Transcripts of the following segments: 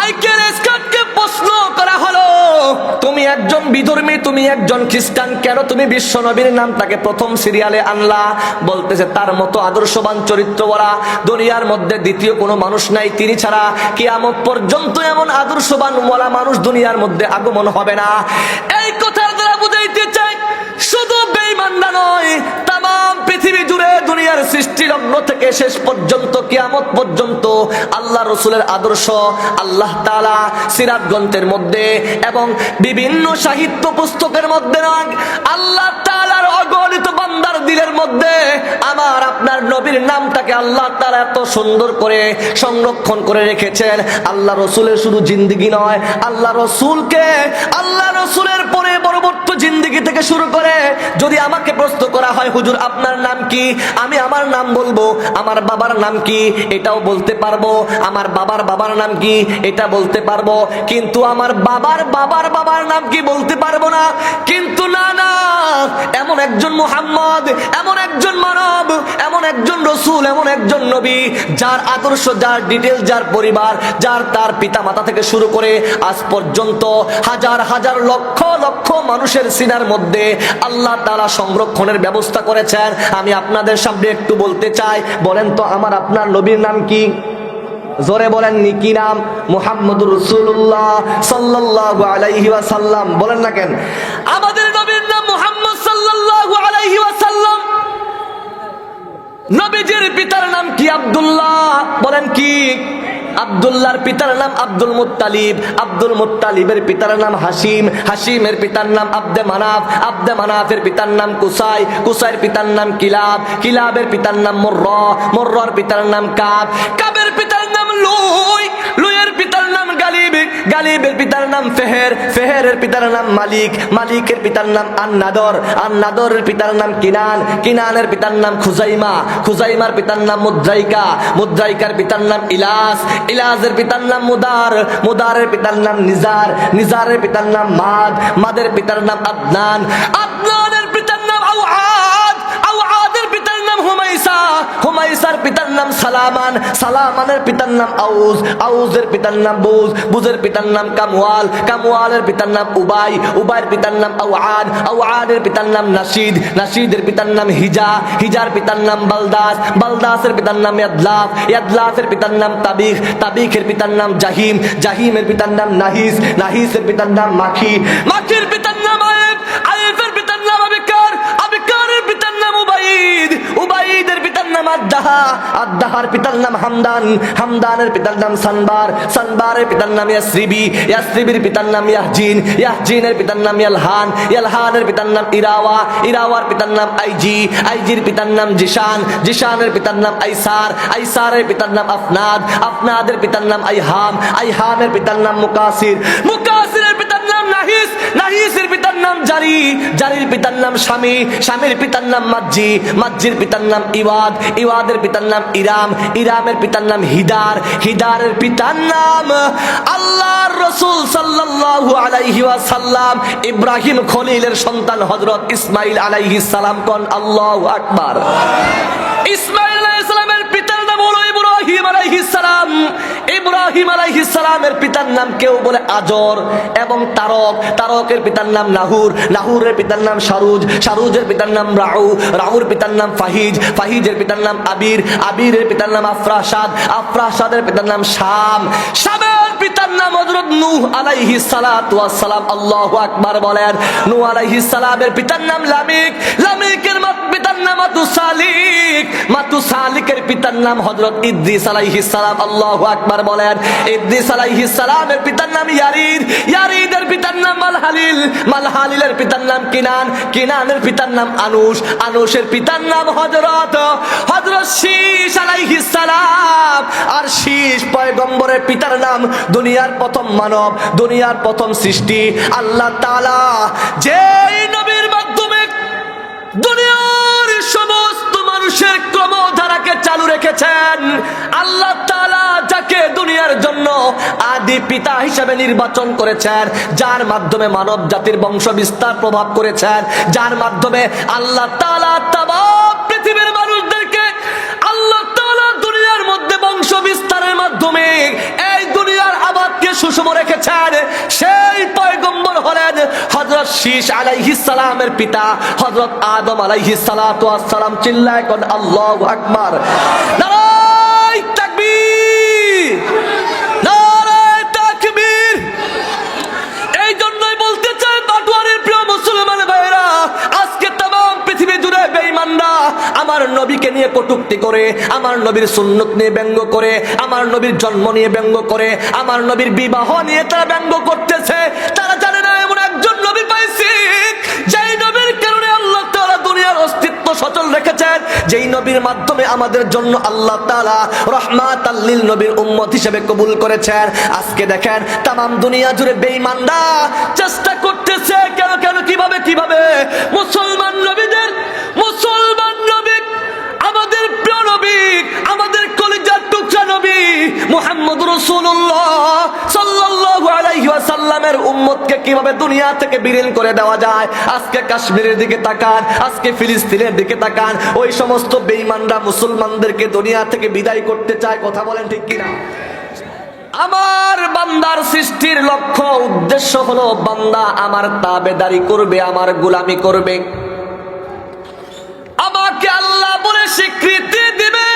Michael স্কটকে প্রশ্ন করা হলো, তুমি একজন বিধর্মী, তুমি একজন খ্রিস্টান, কেন তুমি বিশ্ব নবীর নামটাকে প্রথম সিরিয়ালে আনলা? বলতেছে তার মতো আদর্শবান চরিত্রওয়ালা দুনিয়ার মধ্যে দ্বিতীয় কোনো মানুষ নাই, তিনি ছাড়া কিয়ামত পর্যন্ত এমন আদর্শবান ওয়ালা মানুষ দুনিয়ার মধ্যে আগমন হবে না। এই কথার দ্বারা বুঝাইতে চাই শুধু বেঈমানরা নয়, তাম পৃথিবী জুড়ে দুনিয়ার সৃষ্টি লগ্ন থেকে শেষ পর্যন্ত কিয়ামত পর্যন্ত আল্লাহ রসুলের আদর্শ আল্লাহ তাআলা সিরাত গ্রন্থের মধ্যে এবং বিভিন্ন সাহিত্য পুস্তকের মধ্যে নয়, আল্লাহ তাআলার অগণিত বান্দার দিলের মধ্যে আমার আপনার নবীর নামটাকে আল্লাহ তাআলা এত সুন্দর করে সংরক্ষণ করে রেখেছেন। আল্লাহ রসুলের শুধু জিন্দেগি নয়, আল্লাহ রসুলকে, আল্লাহ রসুলের পরে পরবর্তী জিন্দেগি থেকে শুরু করে যদি আমাকে প্রশ্ন করা হয় হুজুর আপনার নাম কি, আমি আমার নাম বলবো। আমার বাবার নাম কি এটাও বলতে পারবো, আমার বাবার বাবার নাম কি এটা বলতে পারবো, কিন্তু আমার বাবার বাবার বাবার নাম কি বলতে পারবো না। কিন্তু না না, এমন একজন মুহাম্মদ, এমন একজন মানব, এমন একজন রসুল, এমন একজন নবী যার আদর্শ, যার ডিটেল, যার পরিবার, যার তার পিতা মাতা থেকে শুরু করে আজ পর্যন্ত হাজার হাজার লক্ষ লক্ষ মানুষের সিনার মধ্যে আল্লাহ তাআলা সংরক্ষণের ব্যবস্থা করেছেন। আমি আপনাদের সামনে একটু বলতে চাই, বলেন তো আমার আপনার নবীর নাম কি? জোরে বলেন নি কি নাম? মুহাম্মদুর রাসূলুল্লাহ সাল্লাল্লাহু আলাইহি ওয়াসাল্লাম। বলেন না কেন? আমাদের নবীর নাম মুহাম্মদ সাল্লাল্লাহু আলাইহি ওয়াসাল্লাম। নবীজির পিতার নাম কি? আব্দুল্লাহ। বলেন কি? আব্দুল্লাহর পিতার নাম আব্দুল মুত্তালিব, আব্দুল মুত্তালিবের পিতার নাম হাসিম, হাসিমের পিতার নাম আব্দে মানাফ, আব্দে মানাফের পিতার নাম কুসাই, কুসাইয়ের পিতার নাম কিলাব, কিলাবের পিতার নাম মুররা, মুররার পিতার নাম কাব, কাবের পিতার নাম লুই, লুইয়ের পিতার নাম গালিব, গালিবের পিতার নাম ফেহের, ফেহেরের পিতার নাম মালিক, মালিকের পিতার নাম আন-নাদর, আন-নাদরের পিতার নাম কিনান, কিনানের পিতার নাম খুজাইমা, খুজাইমার পিতার নাম মুদ্রাইকা, মুদ্রাইকার পিতার নাম ইলাস, ইলাজের পিতার নাম মুদার, মুদারের পিতার নাম নিজার, নিজারের পিতার নাম মাদ, মাদের পিতার নাম আদনান, আদনানের পিতার নাম আওয়াদ, আওয়াদের পিতার নাম হুমাইসা, হুমাইসার পিতার নাম সালামান, সালামানের পিতার নাম আউজ, আউজের পিতার নাম বুজ, বুজের পিতার নাম কামওয়াল, কামওয়ালের পিতার নাম উবাই, উবাইয়ের পিতার নাম আওয়াদ, আওয়াদের পিতার নাম নাশিদ, নাশিদের পিতার নাম হিজা, হিজার পিতার নাম বালদাস, বালদাসের পিতার নাম ইয়াদলাফ, ইয়াদলাফের পিতার নাম তাবিখ, তাবিখের পিতার নাম জাহিম, জাহিমের পিতার নাম নাহিস, নাহিসের পিতার নাম মাখি, মাখির পিতার নাম আয়েব, আয়েবের পিতার নাম আবিকার, আবিকারের পিতার নাম উবাইদ, উবাইদের পিতার নাম আদ্দাহা, আদ্দাহার পিতার নাম হামদান, হামদানের পিতার নাম সানবার, সানবারের পিতার নাম ইয়াসরিবি, ইয়াসরিবির পিতার নাম ইয়াহজিন, ইয়াহজিনের পিতার নাম ইয়ালহান, ইয়ালহানের পিতার নাম ইরাওয়া, ইরাওয়ার পিতার নাম আইজি, আইজির পিতার নাম জিশান, জিশানের পিতার নাম আইসার, আইসারের পিতার নাম আফনাদ, আফনাদের পিতার নাম আইহাম, আইহামের পিতার নাম মুকাসির, মুকাসিরের পিতার নাম নাহিস, নাহিসের পিতার নাম জারি, জারির পিতার নাম স্বামী, স্বামীর পিতার নাম মাজ্জি, মাজ্জির পিতার নাম ইওয়াদ, ইওয়াদের পিতার নাম ইরাম, ইরামের পিতার নাম হিদার, হিদারের পিতার নাম আল্লাহর রাসূল সাল্লাল্লাহু আলাইহি ওয়াসাল্লাম ইব্রাহিম খলিলের সন্তান হযরত ইসমাঈল আলাইহিস সালাম। কোন আল্লাহু আকবার। ইসমাঈল আলাইহিস সালামের পিতার নাম হলো ইব্রাহিম আলাইহিস সালাম, ইব্রাহিম আলাইহিস সালামের পিতার নাম কেউ বলে আজর এবং তারক, তারকের পিতার নাম নাহুর, নাহুরের পিতার নাম শারুজ, শারুজের পিতার নাম রাউ, রাউর পিতার নাম ফাহিজ, ফাহিজের পিতার নাম আবির, আবিরের পিতার নাম আফরাসাদ, আফরাসাদের পিতার নাম শাম, শামের পিতার নাম হযরত নূহ আলাইহিস সালাতু ওয়াস সালাম। আল্লাহু আকবার বলেন। নূহ আলাইহিস সালামের পিতার নাম লামিক, লামিকের পিতার নাম মাতুসালিক, মাতুসালিকের পিতার নাম হযরত ইদ্রিস আলাইহিস সালাম। আল্লাহু আকবার বলেন। ইদ্রিস আলাইহিস সালামের পিতার নাম ইয়ারিদ, ইয়ারিদের পিতার নাম মালহালিল, মালহালিলের পিতার নাম কিনান, কিনানের পিতার নাম আনুশ, আনুশের পিতার নাম হযরত শীশ আলাইহিস সালাম। আর শীশ পয়গম্বরের পিতার নাম দুনিয়ার প্রথম মানব, দুনিয়ার প্রথম সৃষ্টি আল্লাহ তাআলা যেই নবীর মাধ্যমে দুনিয়ার সমস্ত মানুষের ক্রমধারাকে চালু রেখেছেন। আল্লাহ তাআলা যাকে দুনিয়ার জন্য আদি পিতা হিসেবে নির্বাচন করেছেন, যার মাধ্যমে মানব জাতির বংশ বিস্তার প্রভাব করেছেন, যার মাধ্যমে আল্লাহ তাআলা তামাম পৃথিবীর মানুষদেরকে আল্লাহ তাআলা দুনিয়ার মধ্যে বংশ বিস্তারের মাধ্যমে এই দুনিয়ার আবাদকে শীষ আলাইহিস সালামের পিতা হযরত আদম আলাইহিস সালাতু ওয়াস সালাম। চিল্লায় কোন আল্লাহু আকবার। নারায়ে তাকবীর, নারায়ে তাকবীর। এই জন্যই বলতে চাই বাটোয়ারের প্রিয় মুসলমান ভাইরা, আজকে तमाम পৃথিবী জুড়ে বেঈমানরা আমার নবীকে নিয়ে কটূক্তি করে, আমার নবীর সুন্নত নিয়ে ব্যঙ্গ করে, আমার নবীর জন্ম নিয়ে ব্যঙ্গ করে, আমার নবীর বিবাহ নিয়ে তারা ব্যঙ্গ করতেছে। তারা জানে না এমন একজন নবী পাইছি যেই নবীর কারণে আল্লাহ তাআলা দুনিয়ার অস্তিত্ব সচল রেখেছেন, যেই নবীর মাধ্যমে আমাদের জন্য আল্লাহ তাআলা রাহমাতাল লিল নবীর উম্মত হিসেবে কবুল করেছেন। আজকে দেখেন तमाम দুনিয়া জুড়ে বেঈমানরা চেষ্টা করতেছে কেন কেন কিভাবে কিভাবে মুসলমান নবীদের, মুসলমান নবী আমাদের প্রিয় নবী, আমাদের কলিজার টুকরা নবী মুহাম্মদ রাসূলুল্লাহ সাল্লাল্লাহু আলাইহি ওয়াসাল্লামের উম্মতকে কিভাবে দুনিয়া থেকে বিলীন করে দেওয়া যায়। আজকে কাশ্মীরের দিকে তাকান, আজকে ফিলিস্তিনের দিকে তাকান, ওই সমস্ত বেঈমানরা মুসলমানদেরকে দুনিয়া থেকে বিদায় করতে চায়। কথা বলেন ঠিক কিনা? আমার বান্দার সৃষ্টির লক্ষ্য উদ্দেশ্য হলো বান্দা আমার তাবেদারি করবে, আমার গোলামি করবে, আমাকে আল্লাহ বলে স্বীকৃতি দিবে,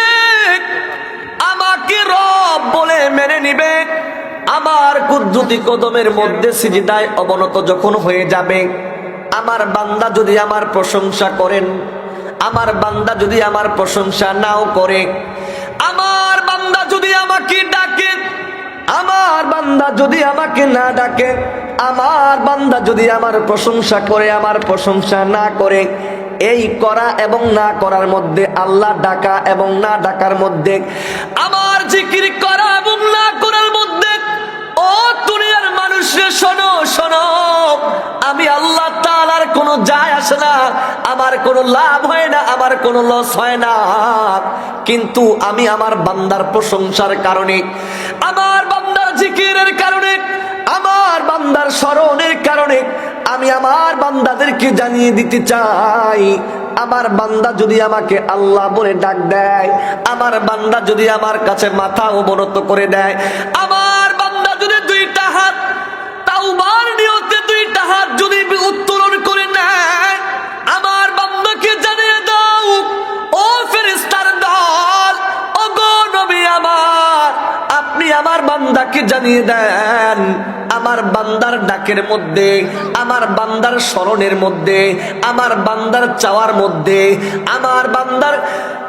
আমাকে রব বলে মেনে নিবে, আমার কুদরতি কদমের মধ্যে সিজদায় অবনত যখন হয়ে যাবে, আমার বান্দা যদি আমার প্রশংসা করেন, আমার বান্দা যদি আমার প্রশংসা নাও করে, আমার বান্দা যদি আমাকে ডাকে, আমার বান্দা যদি আমাকে না ডাকে, আমার বান্দা যদি আমার প্রশংসা করে, আমার প্রশংসা না করে, এই করা এবং না করার মধ্যে, আল্লাহ ডাকা এবং না ডাকার মধ্যে, আমার জিকির করা এবং না করার মধ্যে, ও দুনিয়ার মানুষের শোনো শোনো, আমি আল্লাহ তাআলার কোনো যায় আসে না, আমার কোনো লাভ হয় না, আমার কোনো লস হয় না, কিন্তু আমি আমার বান্দার প্রশংসার কারণে, আমার বান্দার জিকিরের কারণে, আমার বান্দার স্মরণের কারণে আমি আমার বান্দাদেরকে জানিয়ে দিতে চাই, আমার বান্দা যদি আমাকে আল্লাহ বলে ডাক দেয়, আমার বান্দা যদি আমার কাছে মাথা অবনত করে দেয়, আমার বান্দা যদি দুইটা হাত তাওবার নিয়তে দুইটা হাত যদি উত্তোলন করে নেয়, আমার বান্দাকে জানিয়ে দাও, ও ফেরেশতার দল, ও গো নবী আমার, আপনি আমার বান্দাকে জানিয়ে দেন, আমার বান্দার ডাকের মধ্যে, আমার বান্দার স্মরণের মধ্যে, আমার বান্দার চাওয়ার মধ্যে, আমার বান্দার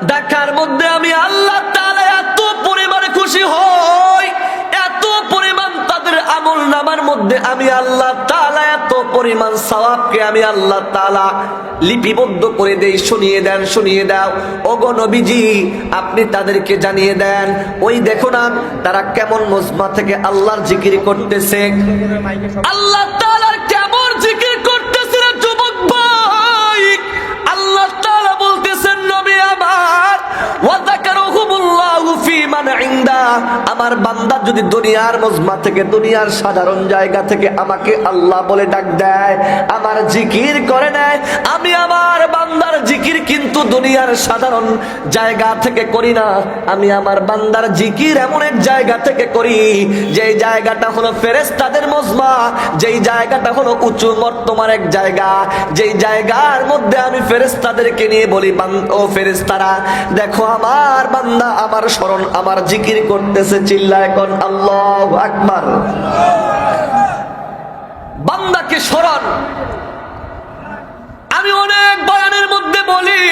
ডাকার মধ্যে আমি আল্লাহ তাআলা এত পরিমাণে খুশি হই, এত পরিমাণ তাদের আমল নামার মধ্যে আমি আল্লাহ তাআলা এত পরিমাণ সওয়াবকে আমি আল্লাহ তাআলা লিপিবদ্ধ করে দেই। শুনিয়ে দেন, শুনিয়ে দাও ওগো নবীজি, আপনি তাদেরকে জানিয়ে দেন, ওই দেখো না তারা কেমন মজমা থেকে আল্লাহর জিকির করতেছে, আল্লাহ তাআলার কেমন জিকির করতেছে রে যুবক ভাই। আল্লাহ তাআলা বলতেছেন নবী আমার, ওয়া যাকারুহুমুল্লাহু ফী মান ইনদা, আমার বান্দা যদি দুনিয়ার মজমা থেকে, দুনিয়ার সাধারণ জায়গা থেকে আমাকে আল্লাহ বলে ডাক দেয়, আমার জিকির করে নেয়, আমি আমার বান্দার জিকির কিন্তু দুনিয়ার সাধারণ জায়গা থেকে করি না, আমি আমার বান্দার জিকির এমন এক জায়গা থেকে করি যেই জায়গাটা হলো ফেরেশতাদের মজমা, যেই জায়গাটা হলো উঁচু মর্তমার এক জায়গা, যেই জায়গার মধ্যে আমি ফেরেশতাদেরকে নিয়ে বলি, ও ফেরেশতারা দেখো আমার বান্দা আমার স্মরণ, আমার জিকির করতেছে, চিল্লায় কোন আল্লাহু আকবার। বান্দাকে স্মরণ আমি অনেক বয়ানের মধ্যে বলি,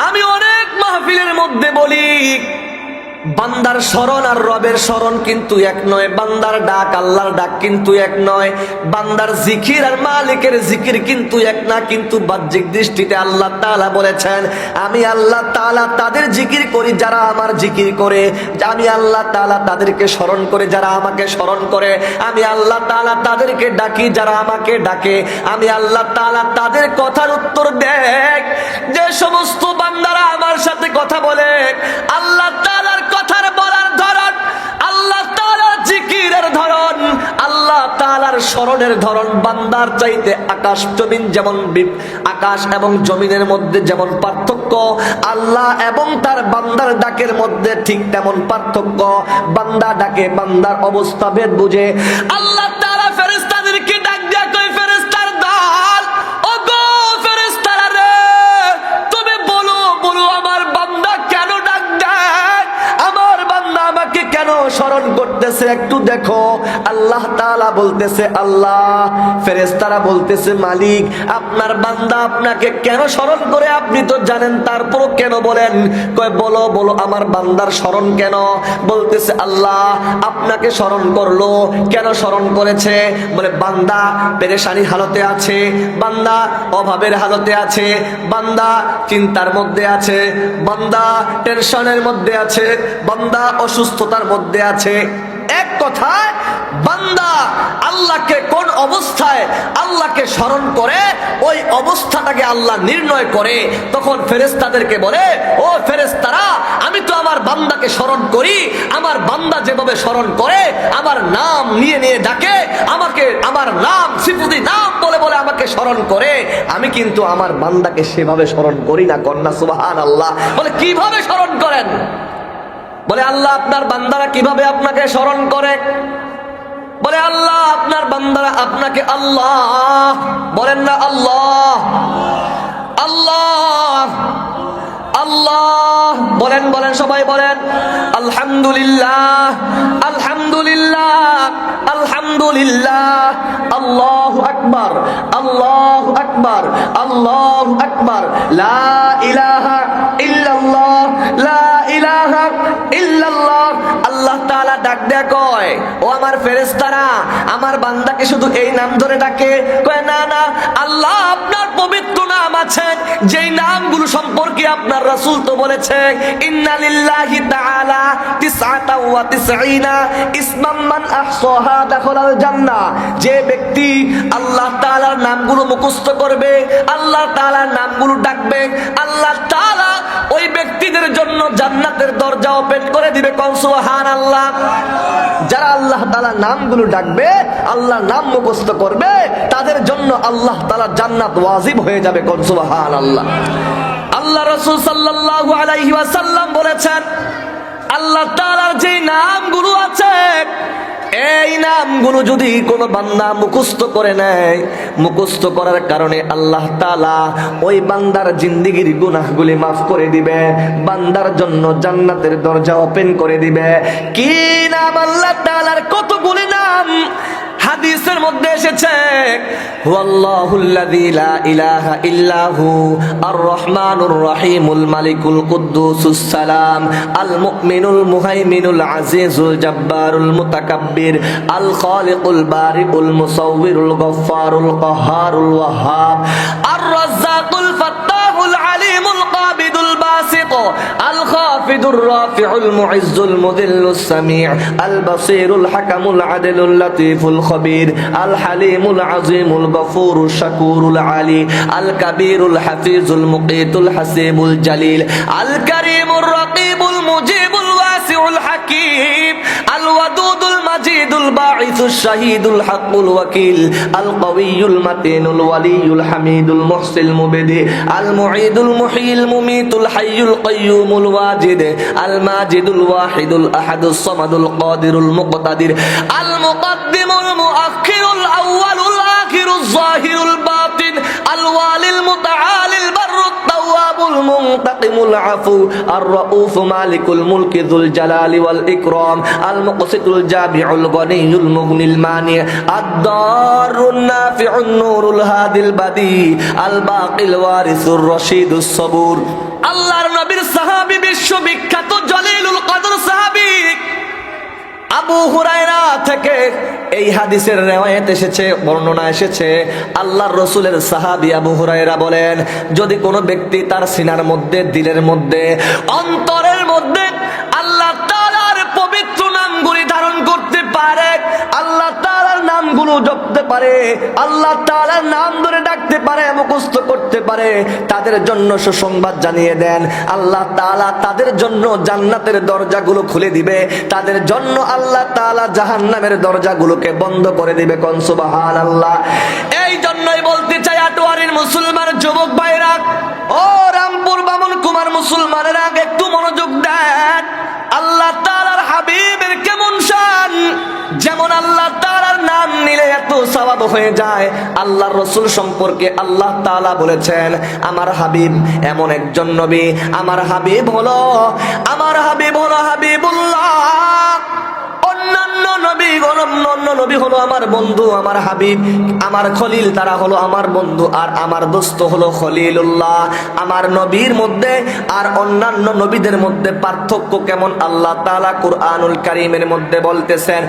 আমি অনেক মাহফিলের মধ্যে বলি, বান্দার স্মরণ আর রবের স্মরণ কিন্তু এক নয়, বান্দার ডাক আল্লাহর ডাক কিন্তু এক নয়, বান্দার জিকির আর মালিকের জিকির কিন্তু এক না। কিন্তু বাহ্যিক দৃষ্টিতে আল্লাহ তাআলা বলেছেন, আমি আল্লাহ তাআলা তাদের জিকির করি যারা আমার জিকির করে, আমি আল্লাহ তাআলা তাদেরকে স্মরণ করে যারা আমাকে স্মরণ করে, আমি আল্লাহ তাআলা তাদেরকে ডাকি যারা আমাকে ডাকে, আমি আল্লাহ তাআলা তাদের কথার উত্তর দেয়। যে সমস্ত বান্দারা আমার সাথে কথা বলে, আল্লাহ তাআলার কথার বলার ধরন, আল্লাহ তাআলার জিকিরের ধরন, আল্লাহ তাআলার স্মরণের ধরন বান্দার চাইতে আকাশ জমিন যেমন, আকাশ এবং জমিনের মধ্যে যেমন পার্থক্য, আল্লাহ এবং তার বান্দার ডাকের মধ্যে ঠিক তেমন পার্থক্য। বান্দা ডাকে বান্দার অবস্থা ভেদ বুঝে, আল্লাহ তাআলা ফেরেশতাদেরকে ডাক দেয়া কই, ফেরেশতারা করতেছে একটু দেখো। আল্লাহ তাআলা বলতেছে আল্লাহ, ফেরেশতারা বলতেছে মালিক আপনার বান্দা আপনাকে কেন স্মরণ করে আপনি তো জানেন, তারপরও কেন বলেন? কয় বলো বলো আমার বান্দার স্মরণ কেন? বলতেছে আল্লাহ আপনাকে স্মরণ করলো। কেন স্মরণ করেছে? বলে বান্দা পেরেশানি হালতে আছে, বান্দা অভাবের হালতে আছে, বান্দা চিন্তার মধ্যে আছে, বান্দা টেনশনের মধ্যে আছে, বান্দা অসুস্থতার মধ্যে আছে। এক কথায় বান্দা আল্লাহকে কোন অবস্থায় আল্লাহকে স্মরণ করে ওই অবস্থাটাকে আল্লাহ নির্ণয় করে। তখন ফেরেশতাদেরকে বলে, ও ফেরেশতারা আমি তো আমার বান্দাকে স্মরণ করি, আমার বান্দা যেভাবে স্মরণ করে আমার নাম নিয়ে নিয়ে ডাকে, আমাকে আমার নাম সিফাতি নাম বলে বলে আমাকে স্মরণ করে, আমি কিন্তু আমার বান্দাকে সেভাবে স্মরণ করি না। কন্যা সুবহানাল্লাহ। বলে কিভাবে স্মরণ করেন? বলে আল্লাহ আপনার বান্দারা কিভাবে আপনাকে স্মরণ করে? বলে আল্লাহ আপনার বান্দারা আপনাকে আল্লাহ বলেন না, আল্লাহ আল্লাহ আল্লাহ বলেন, বলেন সবাই বলেন আলহামদুলিল্লাহ আলহামদুলিল্লাহ আলহামদুলিল্লাহ, আল্লাহু আকবার আল্লাহু আকবার আল্লাহু আকবার, লা ইলাহা ইল্লাল্লাহ লা ইলাহা ইল্লাল্লাহ। আল্লাহ তাআলা ডাক দেয়া কয়, ও আমার ফেরেশতারা আমার বান্দাকে শুধু এই নাম ধরে ডাকে? কয় না না, আল্লাহ আপনার পবিত্র নাম আছে যেই নামগুলো সম্পর্কে আপনার রাসূল তো বলেছে, ইন্না লিল্লাহি তাআলা 99 ইসমান মান আহসাহা দাখালাল জান্নাহ। যে ব্যক্তি আল্লাহ তাআলার নামগুলো মুখস্থ করবে, আল্লাহ তাআলার নামগুলো ডাকবে, আল্লাহ তাআলা ওই ব্যক্তিদের জন্য জান্নাতের দরজা ওপেন করে দিবে। কোন সুবহানাল্লাহ। যারা আল্লাহ তাআলার নামগুলো ডাকবে, আল্লাহর নাম মুখস্থ করবে, তাদের জন্য আল্লাহ তাআলা জান্নাত ওয়াজিব হয়ে যাবে। কোন সুবহানাল্লাহ। আল্লাহ রাসূল সাল্লাল্লাহু আলাইহি ওয়াসাল্লাম বলেছেন, আল্লাহ তাআলার যে নামগুলো আছে এই নামগুলো যদি কোনো বান্দা মুখস্থ করে নেয়, মুখস্থ করার কারণে আল্লাহ তাআলা ওই বান্দার জিন্দেগীর গুনাহগুলি মাফ করে দিবে, বান্দার জন্য জান্নাতের দরজা ওপেন করে দিবে। কি নাম আল্লাহ তাআলার? কতগুলি নাম হাদিসের মধ্যে এসেছে, হুয়াল্লাহুল্লাযী লা ইলাহা ইল্লাহু আর রহমানুর রহিমুল মালিকুল কুদ্দুসুস সালাম আল মুমিনুল মুহাইমিনুল আজিজুল জাব্বারুল মুতাকাব্বির আল খালিকুল বারিউল মুসাউবিরুল গফফারুল কাহ্হারুল ওয়াহ্হাব আর রাজ্জাকুল ফাত্তাহুল আলিমুল কাবিদুল বাসিত আল খাফিদুর রাফিউল মুইজ্জুল মুযিল্লুস সামি' আল বাসিরুল হাকামুল আদিলুল লাতীফুল খবীর আল হালিমুল আজিমুল গফুরুশ শাকুরুল আলী আল কাবীরুল হাফিজুল মুকীতুল হাসিবুল জালিল আল কারীমুর রাকিবুল মুজিবুল ওয়াসিউল হাকীম আল ওয়াদুদুল মাজিদুল বাঈসুশ শাহীদুল হাক্কুল ওয়াকিল আল কাওয়িয়ুল মাতিনুল ওয়ালিয়ুল হামিদুল মুহসিল মুবদি আল মুঈদুল মুহয়িল মুমীতুল হাইয়ুল কাইয়্যুমুল ওয়াজিদ আল মাজিদুল ওয়াহিদুল আহাদুস সামাদুল কাদিরুল মুকতাদির আল মুকদ্দিমুল মুআখিরুল আউয়ালুল আখিরুজ যাহিরুল বাতিন আল ওয়ালিল মুতাআলিল বাররুত তাওয়াবুল মুনতাকিমুল আফু আর রাউফ মালিকুল মুলকি যুল জালালি ওয়াল ইকরাম আল মুকসিতুল জাবিউল গনিয়ুল মুগনিল মানি আদ-দারুন নাফিউন নূরুল হাদিল বাদি আল বাকিল ওয়ারিসুর রশিদুস সবুর। আল্লাহর নবীর সাহাবী বিশ্ববিখ্যাত জলিলুল কদর সাহাবী আবু হুরায়রা থেকে এই হাদিসের রিওয়ায়াত এসেছে, বর্ণনা এসেছে। আল্লাহর রাসূলের সাহাবী আবু হুরায়রা বলেন, যদি কোনো ব্যক্তি তার সিনার মধ্যে, দিলের মধ্যে, অন্তরের মধ্যে আল্লাহ তাআলার পবিত্র নামগুলি ধারণ করতে পারে, আল্লাহ তাআলার নামগুলো জপতে পারে, আল্লাহ তাআলার নাম ধরে ডাকতে পারে, মুখস্থ করতে পারে, তাদের জন্য সুসংবাদ জানিয়ে দেন আল্লাহ তাআলা তাদের জন্য জান্নাতের দরজাগুলো খুলে দিবে, তাদের জন্য আল্লাহ তাআলা জাহান্নামের দরজাগুলোকে বন্ধ করে দিবে। কোন সুবহানাল্লাহ। এই জন্যই বলতে চাই আটোয়ারীর মুসলমান যুবক ভাইরা, ও রামপুর বামন কুমার মুসলমানেরা, একটু মনোযোগ দেন। আল্লাহ তাআলার হাবিবের কেমন শান, যেমন আল্লাহ তাআলার নাম নিলে এত সওয়াব হয়ে যায়। আল্লাহর রাসূল সম্পর্কে আল্লাহ তাআলা বলেছেন, আমার হাবিব এমন একজন নবী, আমার হাবিব হলো হাবিবুল্লাহ। অন্যান্য নবী অন্যান্য নবী হলো আমার বন্ধু, আমার হাবিব, আমার খলিল, তারা হলো আমার বন্ধু, আর আমার দোস্ত হলো খলিলুল্লাহ। আমার নবীর মধ্যে আর অন্যান্য নবীদের মধ্যে পার্থক্য কেমন আল্লাহ তাআলা কুরআনুল কারীমের মধ্যে বলতেছেন,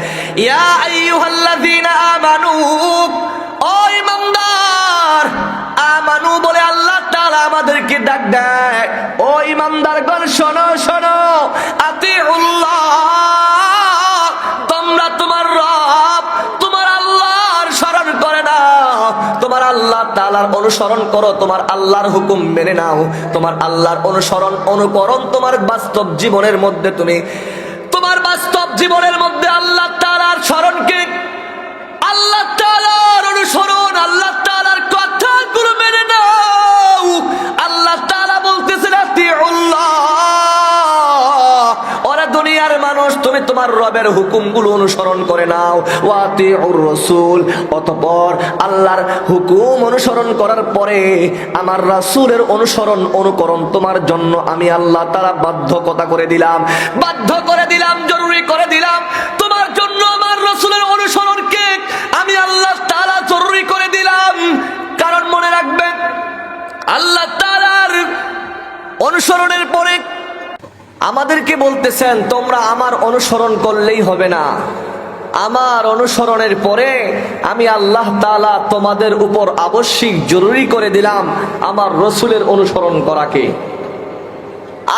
ইয়া আইয়ুহাল্লাযীনা আমানু, ও ঈমানদার, আমানু বলে আল্লাহ তাআলা আমাদেরকে ডাক দেয়। ও ঈমানদারগণ শোনো শোনো, আতিউল্লাহ, তোমরা তোমার রব তোমার আল্লাহর স্মরণ করে নাও, তোমার আল্লাহ তাআলার অনুসরণ করো, তোমার আল্লাহর হুকুম মেনে নাও, তোমার আল্লাহর অনুসরণ অনুকরণ তোমার বাস্তব জীবনের মধ্যে তুমি তোমার বাস্তব জীবনের মধ্যে আল্লাহ তাআলার স্মরণকে, আল্লাহ তাআলার অনুসরণ, আল্লাহ তাআলার কথাগুলো মেনে নাও। আল্লাহ তাআলা বলতেছেন আতিউল্লাহ, ওরা দুনিয়ার মানুষ, তুমি তোমার রবের হুকুমগুলো অনুসরণ করে নাও। ওয়া আতিউর রাসূল, অতঃপর আল্লাহর হুকুম অনুসরণ করার পরে আমার রাসূলের অনুসরণ অনুকরণ তোমার জন্য আমি আল্লাহ তাআলা বাধ্যকতা করে দিলাম, বাধ্য করে দিলাম, জরুরি করে দিলাম। তোমার জন্য আমার রাসূলের অনুসরণকে আমি আল্লাহ তাআলা জরুরি করে দিলাম। কারণ মনে রাখবেন, আল্লাহ তাআলার অনুসরণের পরে আমাদেরকে বলতেছেন তোমরা আমার অনুসরণ করলেই হবে না, আমার অনুসরণের পরে আমি আল্লাহ তাআলা তোমাদের উপর আবশ্যিক জরুরি করে দিলাম আমার রাসূলের অনুসরণ করাকে।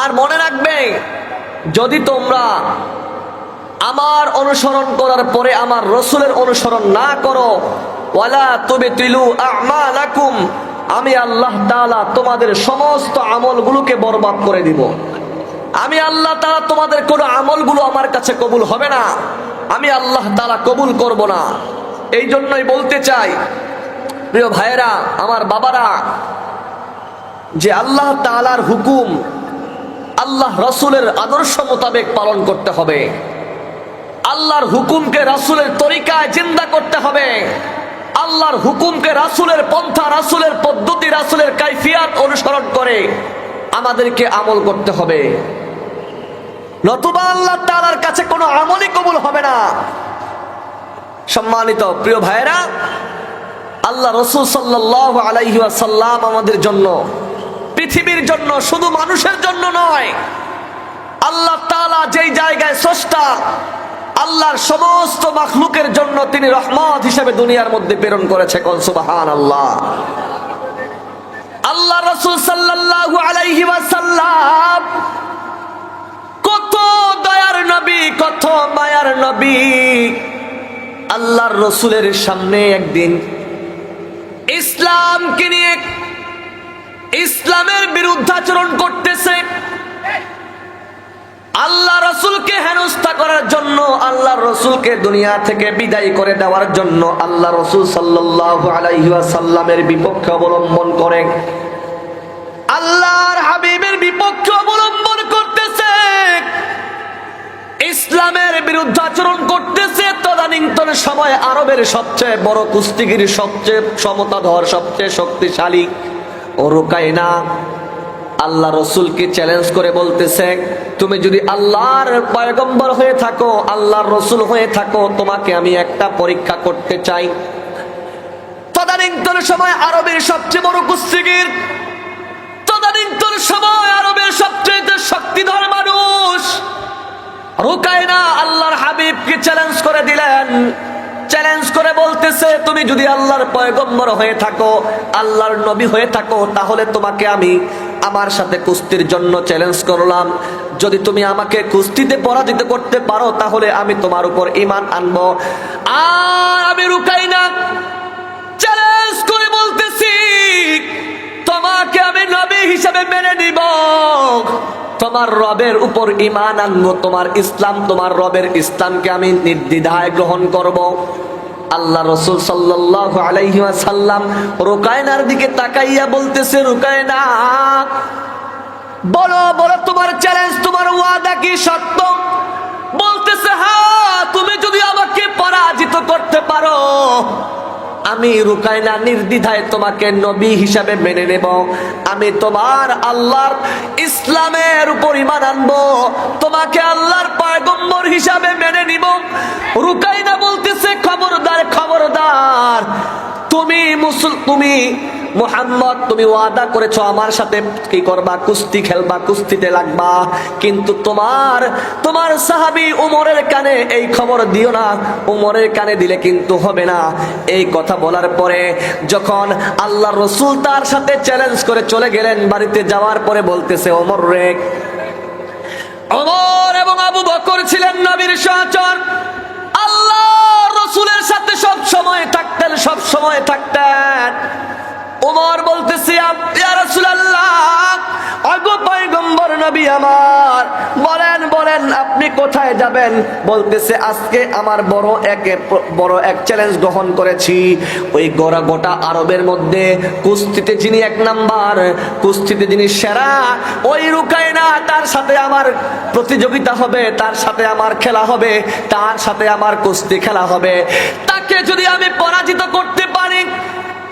আর মনে রাখবে, যদি তোমরা আমার অনুসরণ করার পরে আমার রাসূলের অনুসরণ না করো, ওয়ালা তুবতিলু আমালাকুম, আমি আল্লাহ তাআলা তোমাদের সমস্ত আমলগুলোকে বরবাদ করে দিব। আমি আল্লাহ তাআলা তোমাদের কোনো আমলগুলো আমার কাছে কবুল হবে না, আমি আল্লাহ তাআলা কবুল করব না। এই জন্যই বলতে চাই প্রিয় ভাইয়েরা, আমার বাবারা, যে আল্লাহ তাআলার হুকুম আল্লাহ রাসূলের আদর্শ মোতাবেক পালন করতে হবে, আল্লাহর হুকুমকে রাসূলের তরিকায় জিন্দা করতে হবে, আল্লাহর হুকুমকে রাসূলের পন্থা, রাসূলের পদ্ধতি, রাসূলের কাইফিয়াত অনুসরণ করে আমাদেরকে আমল করতে হবে, নতুবা আল্লাহ তাআলার কাছে কোনো আমলই কবুল হবে না। সম্মানিত প্রিয় ভাইয়েরা, আল্লাহ রাসূল সাল্লাল্লাহু আলাইহি ওয়াসাল্লাম আমাদের জন্য, পৃথিবীর জন্য, শুধু মানুষের জন্য নয়, আল্লাহ তাআলা যেই জায়গায় স্রষ্টা, আল্লাহর সমস্ত মাখলুকের জন্য তিনি রহমত হিসেবে দুনিয়ার মধ্যে প্রেরণ করেছে। কোন সুবহানাল্লাহ। আল্লাহ রাসূল সাল্লাল্লাহু আলাইহি ওয়াসাল্লাম কত দয়ার নবী, কত মায়ার নবী। আল্লাহর রাসূলের সামনে একদিন ইসলামকে নিয়ে, ইসলামের বিরুদ্ধাচরণ করতেছে, আল্লাহ রাসূলকে হেনস্থা করার জন্য, আল্লাহ রাসূলকে দুনিয়া থেকে বিদায় করে দেওয়ার জন্য আল্লাহ রাসূল সাল্লাল্লাহু আলাইহি ওয়াসাল্লামের বিপক্ষে অবলম্বন করে, আল্লাহর হাবিবের বিপক্ষে অবলম্বন করতেছে, ইসলামের বিরুদ্ধাচরণ করতেছে। তদানীন্তন সময় আরবের সবচেয়ে বড় কুস্তিগির, সবচেয়ে সমতাধর, সবচেয়ে শক্তিশালী ও রুকায়না আল্লাহ রাসূলকে চ্যালেঞ্জ করে বলতেছে, তুমি যদি আল্লাহর পয়গম্বর হয়ে থাকো, আল্লাহর রাসূল হয়ে থাকো, তোমাকে আমি একটা পরীক্ষা করতে চাই। তদানীন্তন সময় আরবের সবচেয়ে বড় কুস্তিগির, তদানীন্তন সময় আরবের সবচেয়ে শক্তিধর মানুষ রুকায়না আল্লাহর হাবিবকে চ্যালেঞ্জ করে দিলেন, চ্যালেঞ্জ করে বলতেছে, তুমি যদি আল্লাহর পয়গম্বর হয়ে থাকো, আল্লাহর নবী হয়ে থাকো, তাহলে তোমাকে আমি আমার সাথে কুস্তির জন্য চ্যালেঞ্জ করলাম। যদি তুমি আমাকে কুস্তিতে পরাজিত করতে পারো, তাহলে আমি তোমার উপর ঈমান আনবো। আর আমি রুকায়না চ্যালেঞ্জ করে বলতেছি, তোমাকে আমি নবী হিসেবে মেনে নিব, তোমার রবের উপর ঈমান আনবো, তোমার ইসলাম, তোমার রবের ইসলামকে আমি নির্দ্বিধায় গ্রহণ করব। আল্লাহ রাসূল সাল্লাল্লাহু আলাইহি ওয়াসাল্লাম রুকায়নার দিকে তাকাইয়া বলতেছে, রুকায়না, বলো বলো, তোমার চ্যালেঞ্জ, তোমার ওয়াদা কি সত্য? বলতেছে, হ্যাঁ, তুমি যদি আমাকে পরাজিত করতে পারো, আমি আমি রুকায়না নির্দ্বিধায় তোমাকে নবী হিসাবে মেনে নেব, আমি তোমার আল্লাহর ইসলামের উপর ঈমান আনবো, তোমাকে আল্লাহর পয়গম্বর হিসাবে মেনে নিব। রুকায়না বলতেছে খবরদার খবরদার, তুমি মুহাম্মদ তুমি ওয়াদা করেছো আমার সাথে কি করবা, কুস্তি খেলবা, কুস্তিতে লাগবা, কিন্তু তোমার সাহাবী উমরের কানে এই খবর দিও না, উমরের কানে দিলে কিন্তু হবে না। এই কথা বলার পরে যখন আল্লাহ রসুল তার সাথে চ্যালেঞ্জ করে চলে গেলেন, বাড়িতে যাওয়ার পরে বলতেছে ওমর রে, ওমর এবং আবু বকর ছিলেন নবীর সহচর, আল্লাহ রসুলের সাথে সব সময় থাকতেন। ওমর বলতেছি ইয়া রাসূলুল্লাহ, ওগো পয়গম্বর নবী আমার, বলেন আপনি কোথায় যাবেন? বলতেছে আজকে আমার বড় এক চ্যালেঞ্জ গ্রহণ করেছি। ওই গোটা আরবের মধ্যে কুস্তিতে যিনি এক নাম্বার, কুস্তিতে যিনি সেরা, ওই রুকায়না, তার সাথে আমার প্রতিযোগিতা হবে, তার সাথে আমার খেলা হবে, তার সাথে আমার কুস্তি খেলা হবে। তাকে যদি আমি পরাজিত করতে পারি,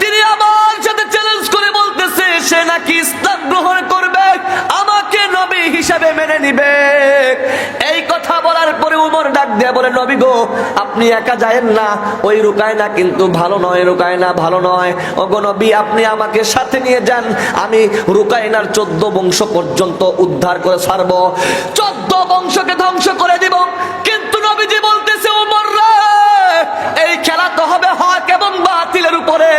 তিনি আমার সাথে চ্যালেঞ্জ করে বলতেছে সে নাকি ইসলাম গ্রহণ করবে, আমাকে নবী হিসাবে মেনে নিবে। এই কথা বলার পরে উমর ডাক দিয়ে বলে, নবী গো, আপনি একা যায়েন না, ওই রুকায়না কিন্তু ভালো নয়, রুকায়না ভালো নয়। ওগো নবী, আপনি আমাকে সাথে নিয়ে যান, আমি রুকায়নার 14 বংশ পর্যন্ত উদ্ধার করে ছাড়বো, 14 বংশকে ধ্বংস করে দিব। কিন্তু নবীজি বলতেছে উমর রে, এই খেলা তো হবে হক এবং বাতিলের উপরে,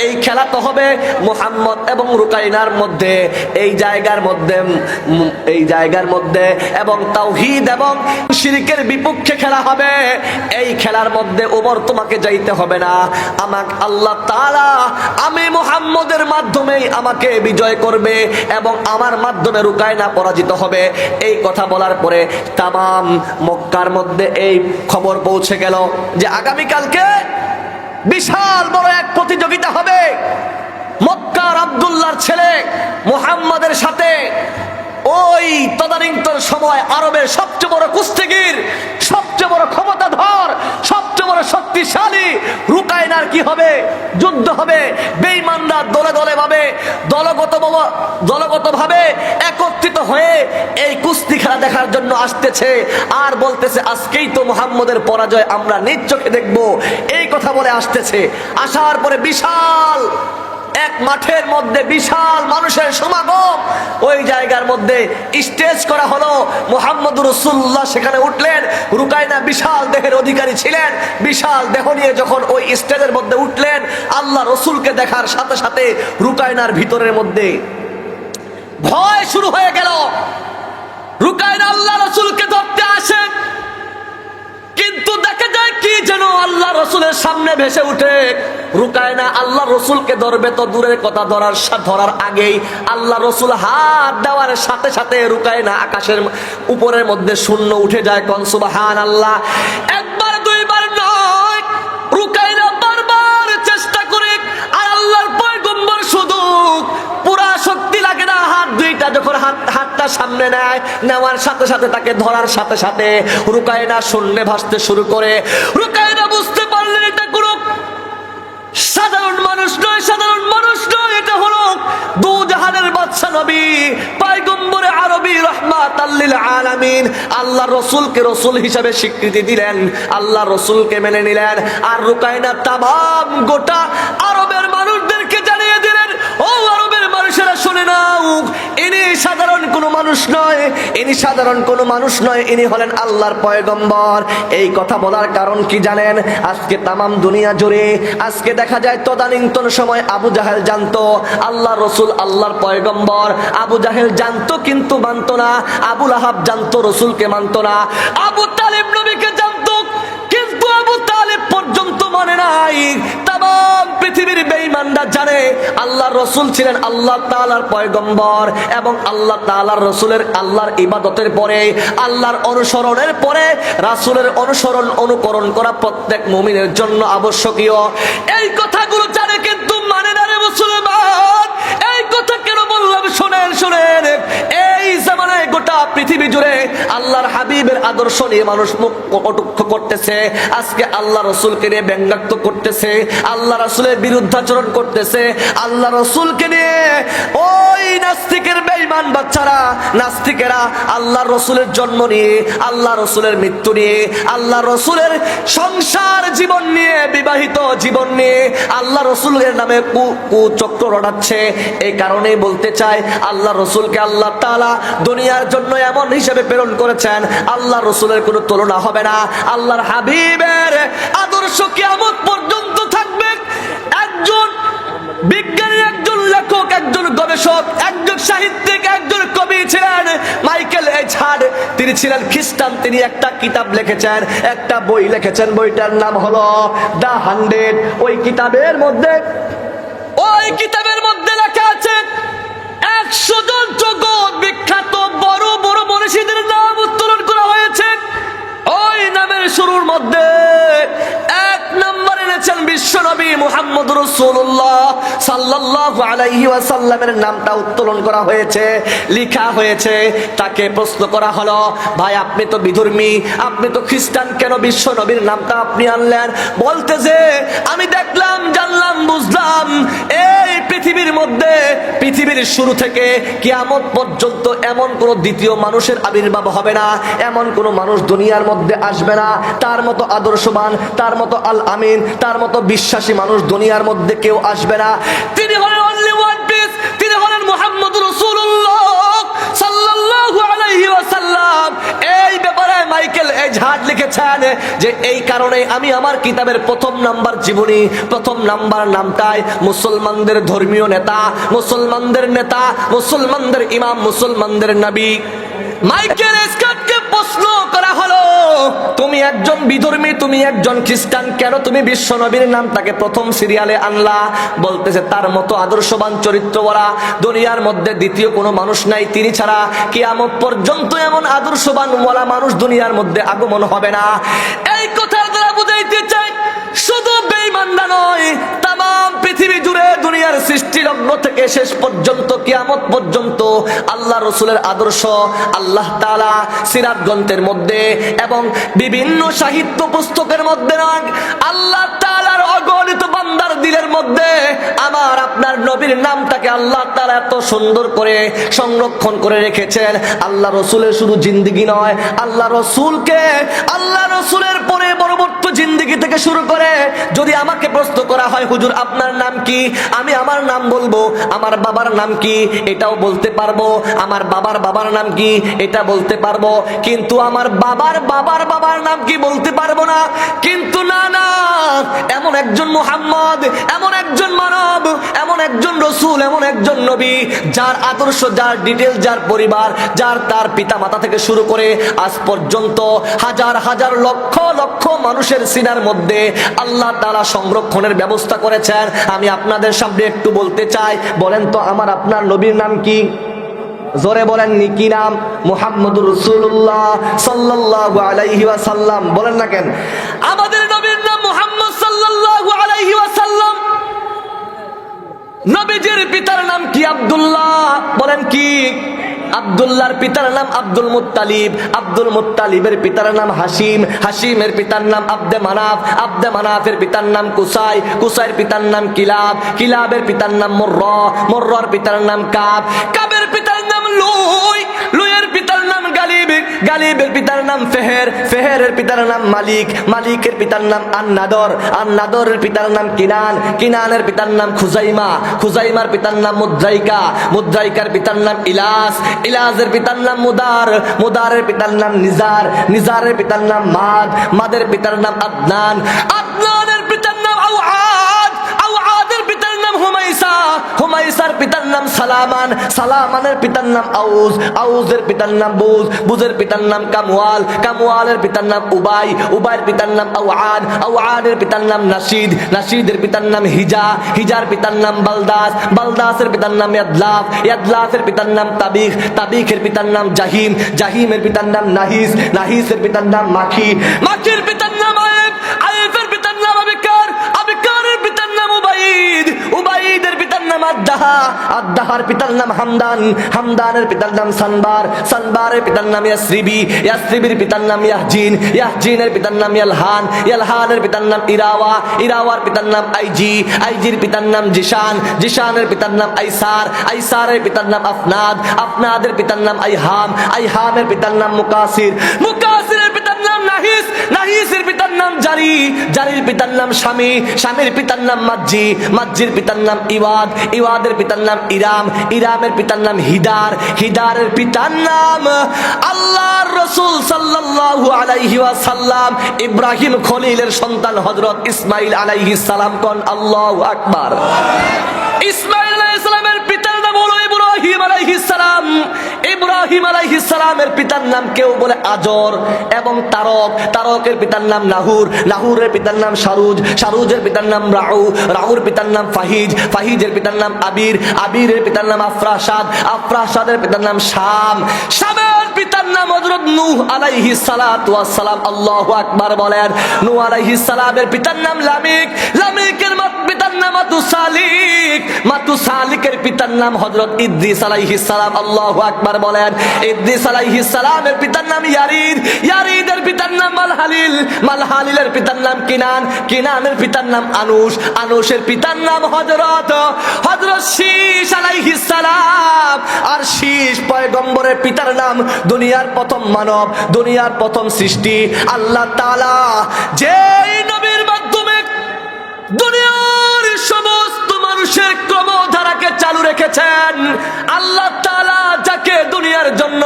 এই খেলা তো হবে মুহাম্মদ এবং রুকায়নার মধ্যে, এই জায়গার মধ্যে এবং তাওহীদ এবং শিরকের বিপক্ষে খেলা হবে। এই খেলার মধ্যে ওমর তোমাকে যাইতে হবে না, আমাকে আল্লাহ তাআলা আমি মুহাম্মদের মাধ্যমেই আমাকে বিজয় করবে এবং আমার মাধ্যমে রুকায়না পরাজিত হবে। এই কথা বলার পরে তামাম মক্কার মধ্যে এই খবর পৌঁছে গেল যে আগামীকালকে বিশাল বড় এক প্রতিযোগিতা হবে। মক্কার আব্দুল্লাহর ছেলে মুহাম্মাদের সাথে ওই তদানীন্তন সময় আরবের সবচেয়ে বড় কুস্তিগির, সবচেয়ে বড় ক্ষমতাধর, সবচেয়ে বড় শক্তিশালী রুকায়নার কি হবে, যুদ্ধ হবে। বেঈমানরা দলগতভাবে একত্রিত হয়ে এই কুস্তি খেলা দেখার জন্য আসতেছে আর বলতেছে আজকেই তো মুহাম্মদের পরাজয় আমরা নিজ চোখে দেখবো। এই কথা বলে আসতেছে। আসার পরে বিশাল এক মাঠের মধ্যে বিশাল মানুষের সমাগম, ওই জায়গার মধ্যে স্টেজ করা হলো। মুহাম্মদুর রাসূলুল্লাহ সেখানে উঠলেন। রুকায়না বিশাল দেহের অধিকারী ছিলেন, বিশাল দেহ নিয়ে যখন ওই স্টেজের মধ্যে উঠলেন, আল্লাহ রসুলকে দেখার সাথে সাথে রুকায়নার ভিতরের মধ্যে ভয় শুরু হয়ে গেল। রুকায়না আল্লাহ রসুলকে ধরতে আসেন, কিন্তু দেখা যায় কি যেন আল্লাহ রসুলের সামনে ভেসে উঠে। রুকায়না আল্লাহ রসুলকে ধরবে তো দূরের কথা, ধরার আগেই আল্লাহ রসুল হাত দেওয়ার সাথে সাথে রুকায়না আকাশের উপরের মধ্যে শূন্য উঠে যায়। কোন সুবহানাল্লাহ। একবার দুইবার নয়, রুকায়না বারবার চেষ্টা করে, আর আল্লাহর পয়গম্বর শুধু পুরা শক্তি লাগে না, হাত দুইটা যখন হাতটা সামনে নেওয়ার সাথে সাথে তাকে ধরার সাথে সাথে রুকায়না শূন্যে ভাসতে শুরু করে। রুকায়না বুঝতে পারলেন এটা কোনো সাধারণ মানুষ নয়, এটা হলো দু জাহানের বাদশা নবী পয়গম্বরে আরবী রাহমাতাল লিল আলামিন। আল্লাহ রসুলকে রসুল হিসাবে স্বীকৃতি দিলেন, আল্লাহ রসুলকে মেনে নিলেন। আর রুকায়না তামাম গোটা আরবের মানুষদেরকে জানিয়ে দিলেন, ও আরবের মানুষেরা শুনে নাও, ইনি সাধারণ কোনো মানুষ নয়, ইনি হলেন আল্লাহর পয়গম্বর। এই কথা বলার কারণ কি জানেন? আজকে তামাম দুনিয়া জুড়ে আজকে দেখা যায় তদানীন্তন সময় আবু জাহেল জানতো আল্লাহ রসুল আল্লাহর পয়গম্বর। আবু জাহেল জানতো কিন্তু মানতো না। আবু লাহাব জানতো, রসুলকে মানতো না। আবু তালিব নবীকে জানতো, কিন্তু আবু তালিব পর্যন্ত মানে নাই। তামাম পৃথিবীর বেঈমানরা জানে আল্লাহর রসুল ছিলেন আল্লাহ তাআলার পয়গম্বর, এবং আল্লাহ তাআলার রসুলের আল্লাহর ইবাদতের পরে, আল্লাহর অনুসরণের পরে রাসূলের অনুকরণ করা প্রত্যেক মুমিনের জন্য আবশ্যকীয়। এই কথাগুলো জানে কিন্তু মানে না রে মুসলমান। এই কথা কেন বললাম? শোনেন, এই জামানা বেইমানে গোটা পৃথিবী জুড়ে আল্লাহর হাবিবের আদর্শ নিয়ে মানুষ মুখ কটূক্ষ করতেছে, আজকে আল্লাহ রসুলকে নিয়ে ব্যঙ্গাত্ব করতেছে, আল্লাহ রসুলের বিরুদ্ধাচরণ করতেছে, আল্লাহ রসুলকে নিয়ে ওই নাস্তিকের বেঈমান বাচ্চারা, নাস্তিকেরা আল্লাহ রসুলের জন্ম নিয়ে, আল্লাহ রসুলের মৃত্যু নিয়ে, আল্লাহ রসুলের সংসার জীবন নিয়ে, বিবাহিত জীবন নিয়ে আল্লাহ রসুলের নামে কুচক্র রটাচ্ছে। এই কারণেই বলতে চাই, আল্লাহ রসুলকে আল্লাহ তাআলা দুনিয়ার জন্য এমন হিসেবে প্রেরণ করেছেন, আল্লাহ রসুলের কোনো তুলনা হবে না। আল্লাহর হাবিবের আদর্শ কিয়ামত পর্যন্ত থাকবে। একজন বিজ্ঞানী, একজন লেখক, একজন গবেষক, একজন সাহিত্যিক, একজন কবি ছিলেন মাইকেল এইচ হার্ট। তিনি ছিলেন খ্রিস্টান। তিনি একটা কিতাব লিখেছেন, একটা বই লিখেছেন, বইটার নাম হলো দ্য 100। ওই কিতাবের মধ্যে লেখা আছে 100 জন জগৎ বিখ্যাত বড় বড় মনীষীদের নাম উত্তোলন করা হয়েছে। ওই নামের শুরুর মধ্যে 1 নম্বরে এনেছেন বিশ্বনবী মুহাম্মদ রাসূলুল্লাহ সাল্লাল্লাহু আলাইহি ওয়াসাল্লামের নামটা উত্তোলন করা হয়েছে, লেখা হয়েছে। তাকে প্রশ্ন করা হলো, ভাই আপনি তো বিধর্মী, আপনি তো খ্রিস্টান, কেন বিশ্বনবীর নামটা আপনি আনলেন? বলতে যে আমি দেখলাম, জানলাম, বুঝলাম এই পৃথিবীর মধ্যে, পৃথিবীর শুরু থেকে কিয়ামত পর্যন্ত এমন কোন দ্বিতীয় মানুষের আবির্ভাব হবে না, এমন কোন মানুষ দুনিয়ার মধ্যে আসবে না তার মতো আদর্শবান, তার মতো আল আমিন, তার মতো বিশ্বাসী মানুষ দুনিয়ার মধ্যে কেউ আসবে না। তিনি হলেন অনলি ওয়ান পিস, তিনি হলেন মুহাম্মদ রাসূলুল্লাহ সাল্লাল্লাহু আলাইহি ওয়াসাল্লাম। এই ব্যাপারে মাইকেল এইচ হার্ট লিখেছেন যে এই কারণে আমি আমার কিতাবের প্রথম নাম্বার জীবনী, প্রথম নাম্বার নামটাই মুসলমানদের ধর্মীয় নেতা, মুসলমানদের নেতা, মুসলমানদের ইমাম, মুসলমানদের নবী। মাইকেল এইচ হার্টকে প্রশ্ন করা হলো, তুমি একজন বিধর্মী, তুমি একজন খ্রিস্টান, কেন তুমি বিশ্বনবীর নামটাকে প্রথম সিরিয়ালে আনলা? বলতেছে তার মতো আদর্শবান চরিত্রওয়ালা দুনিয়ার মধ্যে দ্বিতীয় কোনো মানুষ নাই, তিনি ছাড়া কিয়ামত পর্যন্ত এমন আদর্শবান ওয়ালা মানুষ দুনিয়ার মধ্যে আগমন হবে না। এই কথা দ্বারা বুঝাইতে চাই, শুধু বেঈমানরা নয়, তাম পৃথিবী জুড়ে দুনিয়ার সৃষ্টি লগ্ন থেকে শেষ পর্যন্ত কিয়ামত পর্যন্ত আল্লাহ রসুলের আদর্শ আল্লাহ তাআলা সিরাত গ্রন্থের মধ্যে এবং বিভিন্ন সাহিত্য পুস্তকের মধ্যে আল্লাহ তাআলার অগণিত বান্দার দিলের মধ্যে আমার আপনার নবীর নামটাকে আল্লাহ তাআলা এত সুন্দর করে সংরক্ষণ করে রেখেছেন। আল্লাহ রসুলের শুধু জিন্দেগি নয়, আল্লাহ রসুলকে, আল্লাহ রসুলের পরে পরবর্তী জিন্দেগি থেকে শুরু করে যদি আমাকে প্রশ্ন করা হয়, হুজুর আপনার নাম কি? আমি আমার নাম বলবো। আমার বাবার নাম কি? এটাও বলতে পারবো। আমার বাবার বাবার নাম কি? এটা বলতে পারবো। কিন্তু আমার বাবার বাবার বাবার নাম কি বলতে পারবো না। কিন্তু না না, এমন একজন মুহাম্মদ, এমন একজন মানব, এমন একজন রসুল, এমন একজন নবী, যার আদর্শ, যার ডিটেল, যার পরিবার, যার তার পিতা মাতা থেকে শুরু করে আজ পর্যন্ত হাজার হাজার লক্ষ লক্ষ মানুষের সিনার মধ্যে আল্লাহ তাআলা সংরক্ষণের ব্যবস্থা করেছেন। আমি আপনাদের সামনে একটু বলতে চাই, বলেন তো আমার আপনার নবীর নাম কি? জোরে বলেন নি কি নাম? মুহাম্মদুর রাসূলুল্লাহ সাল্লাল্লাহু আলাইহি ওয়াসাল্লাম। বলেন না কেন? আমাদের নবীর নাম মুহাম্মদ সাল্লাল্লাহু আলাইহি ওয়াসাল্লাম। নবীজির পিতার নাম কি? আব্দুল্লাহ। বলেন কি? আব্দুল্লাহর পিতার নাম আব্দুল মুত্তালিব, আব্দুল মুত্তালিবের পিতার নাম হাশিম, হাশিমের পিতার নাম আব্দে মানাফ, আব্দে মানাফের পিতার নাম কুসাই, কুসাইয়ের পিতার নাম কিলাব, কিলাবের পিতার নাম মুররা, মুররার পিতার নাম কাব, কাবের পিতার নাম লুই, লুইয়ের পিতার নাম গালিব, গালিবের পিতার নাম ফেহের, ফেহেরের পিতার নাম মালিক, মালিকের পিতার নাম আন-নাদর, আন-নাদরের পিতার নাম কিনান, কিনানের পিতার নাম খুজাইমা, খুজাইমার পিতার নাম মুদ্রাইকা, মুদ্রাইকার পিতার নাম ইলাস, ইলাজের পিতার নাম মুদার, মুদারের পিতার নাম নিজার, নিজারের পিতার নাম মাদ, মাদের পিতার নাম আদনান, আদনানের পিতার নাম আউআদ, আউআদের পিতার নাম হুমাইসা, হুমাইসার পিতার নাম সালামান, সালামানের পিতার নাম আউজ, আউজের পিতার নাম বুজ, বুজের পিতার নাম কামওয়াল, কামওয়ালের পিতার নাম উবাই, উবাইয়ের পিতার নাম আউআদ, আউআদের পিতার নাম নাশিদ, নাশিদের পিতার নাম হিজা, হিজার পিতার নাম বালদাস, বালদাসের পিতার নাম ইয়াদলাফ, ইয়াদলাফের পিতার নাম তাবিখ, তাবিখের পিতার নাম জাহিম, জাহিমের পিতার নাম নাহিস, নাহিসের পিতার নাম মাখি, মাখির পিতার নাম আয়েব, আয়েবের পিতার নাম আবিকার, আবিকারের পিতার নাম উবাইদ, উবাইদের পিতার নাম আদ্দাহা, আদ্দাহা তাহার পিতার নাম হামদান, হামদানের পিতার নাম সানবার, সানবারের পিতার নাম ইয়াসরিবি, ইয়াসরিবির পিতার নাম ইয়াহজিন, ইয়াহজিনের পিতার নাম ইয়ালহান, ইয়ালহানের পিতার নাম ইরাওয়া, ইরাওয়ার পিতার নাম আইজি, আইজির পিতার নাম জিশান, জিশানের পিতার নাম আইসার, আইসারের পিতার নাম আফনাদ, আফনাদের পিতার নাম আইহাম, আইহামের পিতার নাম মুকাসির, মুকাসিরের পিতার নাম নাহিস, নাহিসের পিতার নাম জারি, জারির পিতার নাম স্বামী, স্বামীর পিতার নাম মাজ্জি, মাজ্জির পিতার নাম ইওয়াদ, ইওয়াদের পিতার নাম ইরাম, ইরামের পিতার নাম হিদার, হিদারের পিতার নাম আল্লাহর রাসূল সাল্লাল্লাহু আলাইহি ওয়াসাল্লাম ইব্রাহিম খলিলের সন্তান হযরত ইসমাঈল আলাইহিস সালাম। কোন আল্লাহু আকবার। ইসমাঈল আলাইহিস সালামের পিতার নাম হলো ইব্রাহিম আলাইহিস সালাম। ইব্রাহিম আলাইহিস সালামের পিতার নাম কেউ বলে আজর এবং তারক, তারকের পিতার নাম নাহুর, নাহুরের পিতার নাম শারুজ, শারুজের পিতার নাম রাউ, রাউর পিতার নাম ফাহিজ, ফাহিজের পিতার নাম আবির, আবিরের পিতার নাম আফরাসাদ, আফরাসাদের পিতার নাম শাম, শামের পিতার নাম হযরত নূহ আলাইহিস সালাতু ওয়াস সালাম। আল্লাহু আকবার বলেন। নূহ আলাইহিস সালামের পিতার নাম লামিক, লামিকের পিতার নাম মাতুসালিক, মাতুসালিকের পিতার নাম হযরত ইদ্রিস আলাইহিস সালাম। আল্লাহু আকবার বলেন। ইদ্রিস আলাইহিস সালামের পিতার নাম ইয়ারিদ, ইয়ারিদের পিতার নাম মালহালিল, মালহালিলের পিতার নাম কিনান, কিনানের পিতার নাম আনুশ, আনুশের পিতার নাম হযরত শীশ আলাইহিস সালাম। আর শীশ পয়গম্বরের পিতার নাম দুনিয়ার প্রথম মানব, দুনিয়ার প্রথম সৃষ্টি আল্লাহ তাআলা যেই নবীর মাধ্যমে দুনিয়ার সমস্ত মানুষের ক্রমধারাকে চালু রেখেছেন। আল্লাহ তাআলা যাকে দুনিয়ার জন্য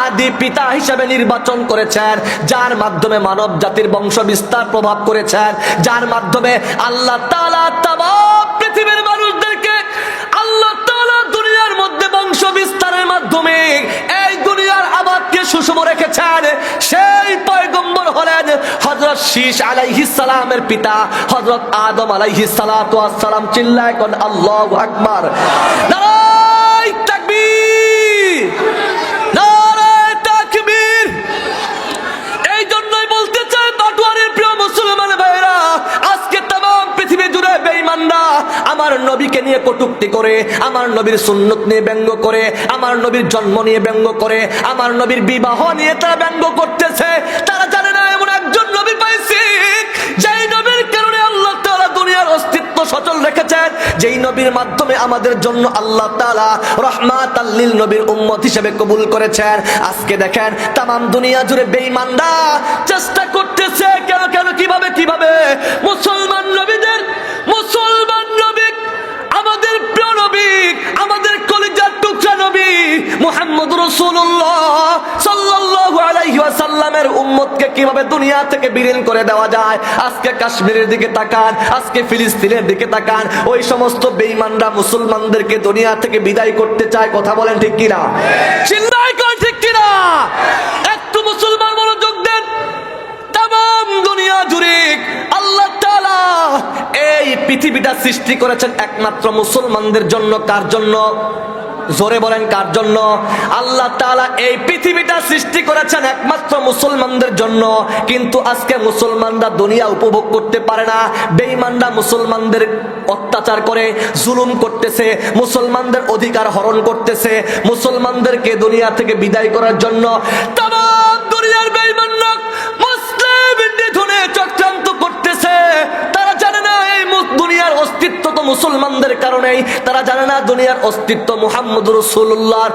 আদি পিতা হিসেবে নির্বাচন করেছেন, যার মাধ্যমে মানব জাতির বংশ বিস্তার প্রভাব করেছেন, যার মাধ্যমে আল্লাহ তাআলা তামাম পৃথিবীর মানুষদেরকে আল্লাহ তাআলা দুনিয়ার মধ্যে বংশ বিস্তারের মাধ্যমে এই দুনিয়ার আবাদকে সুষম রেখেছেন, সেই পয়গম্বর হলেন হযরত শীশ আলাইহিস সালামের পিতা হযরত আদম আলাইহিস সালাতু ওয়াস সালাম। চিল্লায় কোন আল্লাহু আকবার। নারায়ে তাকবীর, নারায়ে তাকবীর। এই জন্যই বলতে চাই বাটোয়ারের প্রিয় মুসলমান ভাইরা, আজকে তামাম পৃথিবী জুড়ে বেঈমানরা আমার নবীকে নিয়ে কটূক্তি করে, আমার নবীর সুন্নত নিয়ে ব্যঙ্গ করে, আমার নবীর জন্ম নিয়ে ব্যঙ্গ করে, আমার নবীর বিবাহ নিয়ে তারা ব্যঙ্গ করতেছে। তারা জানে না এমন একজন নবী পাইছি যেই নবীর কারণে আল্লাহ তাআলা দুনিয়ার অস্তিত্ব সচল রেখেছেন, যেই নবীর মাধ্যমে আমাদের জন্য আল্লাহ তাআলা রাহমাতাল লিল নবীর উম্মত হিসেবে কবুল করেছেন। আজকে দেখেন তামাম দুনিয়া জুড়ে বেঈমানরা চেষ্টা করতেছে কেন কেন কিভাবে কিভাবে মুসলমান নবীদের, মুসলমান নবী আমাদের প্রিয় নবী, আমাদের কলিজার টুকরা নবী মুহাম্মদ রাসূলুল্লাহ সাল্লাল্লাহু আলাইহি ওয়াসাল্লামের উম্মতকে কিভাবে দুনিয়া থেকে বিলীন করে দেওয়া যায়। আজকে কাশ্মীরের দিকে তাকান, আজকে ফিলিস্তিনের দিকে তাকান, ওই সমস্ত বেঈমানরা মুসলমানদেরকে দুনিয়া থেকে বিদায় করতে চায়। কথা বলেন ঠিক কিনা? চিল্লায় কর ঠিক কিনা? একটু মুসলমান মনোযোগ দেন। তামাম দুনিয়া জুড়ে আল্লাহ তাআলা এই পৃথিবীটা সৃষ্টি করেছেন একমাত্র মুসলমানদের জন্য। কার জন্য? জোরে বলেন কার জন্য? আল্লাহ তাআলা এই পৃথিবীটা সৃষ্টি করেছেন একমাত্র মুসলমানদের জন্য। কিন্তু আজকে মুসলমানরা দুনিয়া উপভোগ করতে পারে না। বেঈমানরা মুসলমানদের অত্যাচার করে, জুলুম করতেছে, মুসলমানদের অধিকার হরণ করতেছে, মুসলমানদেরকে দুনিয়া থেকে বিদায় করার জন্য তামাম দুনিয়ার বেঈমানরা মুসলিম নিধনে চক্রান্ত করতেছে। তারা জানে না এই দুনিয়ার অস্তিত্ব তো মুসলমানদের কারণেই, তারা জানে না দুনিয়ার অস্তিত্ব মুহাম্মদুর রাসূলুল্লাহর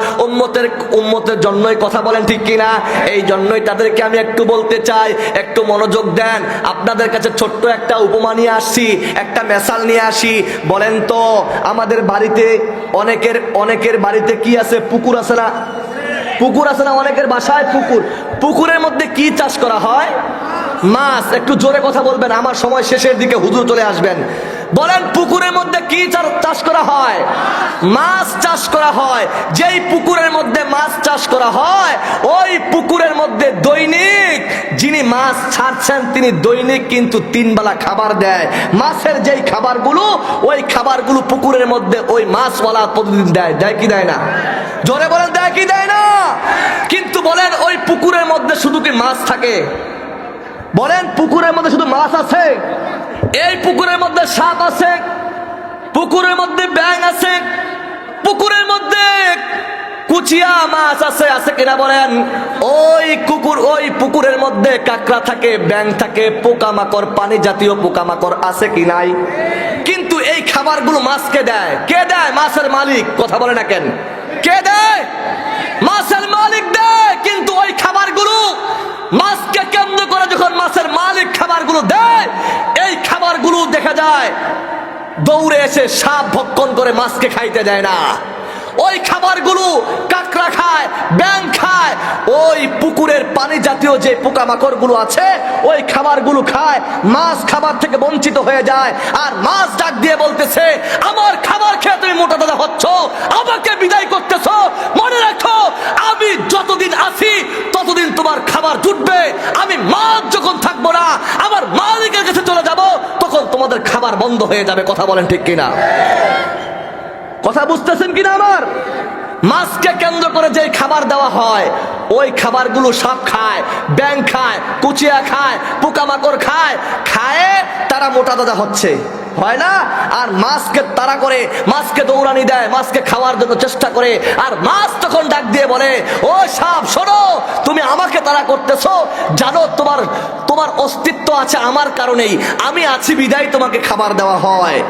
উম্মতের জন্যই। কথা বলেন ঠিক কিনা? এই জন্যই তাদেরকে আমি একটু বলতে চাই, একটু মনোযোগ দেন। আপনাদের কাছে ছোট্ট একটা উপমা নিয়ে আসছি, একটা মেসাল নিয়ে আসি। বলেন তো আমাদের বাড়িতে অনেকের বাড়িতে কি আছে? পুকুর আছে না? পুকুর আছে না? অনেকের বাসায় পুকুর। পুকুরের মধ্যে কি চাষ করা হয়? মাছ। একটু জোরে কথা বলবেন, আমার সময় শেষের দিকে হুজুর চলে আসবেন। বলেন পুকুরের মধ্যে কি চাষ করা হয়? মাছ চাষ করা হয়। যেই পুকুরের মধ্যে মাছ চাষ করা হয়, ওই পুকুরের মধ্যে দৈনিক যিনি মাছ ছাড়ছেন তিনি দৈনিক কিন্তু 3 বেলা খাবার দেয়। মাছের যেই খাবারগুলো, ওই খাবারগুলো পুকুরের মধ্যে ওই মাছওয়ালা প্রতিদিন দেয়। দেয় কি দেয় না? জোরে বলেন দেয় কি দেয় না? কিন্তু বলেন ওই পুকুরের মধ্যে শুধু কি মাছ থাকে? বলেন পুকুরের মধ্যে শুধু মাছ আছে? এই পুকুরের মধ্যে সাপ আছে, পুকুরের মধ্যে ব্যাঙ আছে, পুকুরের মধ্যে কুচিয়া মাছ আছে, আছে কিনা বলেন? ওই পুকুরের মধ্যে কাঁকড়া থাকে, ব্যাঙ থাকে, পোকামাকড়, পানি জাতীয় পোকামাকড় আছে কি নাই? কিন্তু এই খাবারগুলো মাছকে দেয় কে? দেয় মাছের মালিক। কথা বলে না কেন? কে দেয়? মাছের মালিক দেয়। কিন্তু ওই খাবারগুলো মাছকে কেন্দ্র করে যখন মাছের মালিক খাবারগুলো দেয়, এই খাবারগুলো দেখা যায় দৌড়ে এসে সাপ ভক্ষণ করে মাছকে খাইতে দেয় না। ওই খাবারগুলো কাঁকড়া খায়, ব্যাঙ খায়, ওই পুকুরের পানি জাতীয় যে পোকামাকড় গুলো আছে ওই খাবারগুলো খায়। মাছ খাবার থেকে বঞ্চিত হয়ে যায়, আর মাছ ডাক দিয়ে বলতেছে, আমার খাবার খেয়ে তুমি মোটা তাজা হচ্ছ, আমাকে বিদায় করতেছ। মনে রাখো, আমি যতদিন আছি ততদিন তোমার খাবার জুটবে। আমি মাছ যখন থাকবো না, আমার মালিকের কাছে চলে যাব, তখন তোমাদের খাবার বন্ধ হয়ে যাবে। কথা বলেন ঠিক কিনা? কথা বুঝতেছেন কিনা আমার? মাছকে কেন্দ্র করে যে খাবার দেওয়া হয়, ওই খাবারগুলো সাপ খায়, ব্যাঙ খায়, কুচিয়া খায়, পোকামাকড় খায়, খায় তারা মোটা তাজা হচ্ছে, হয় না? আর মাছকে তাড়া করে, মাছকে দৌড়ানি দেয়, মাছকে খাওয়ার জন্য চেষ্টা করে। আর মাছ তখন ডাক দিয়ে বলে, ও সাপ শোনো, তুমি আমাকে তাড়া করতেছো, জানো তোমার অস্তিত্ব আছে আমার কারণেই, আমি আছি বিদায় তোমাকে খাবার দেওয়া হয়।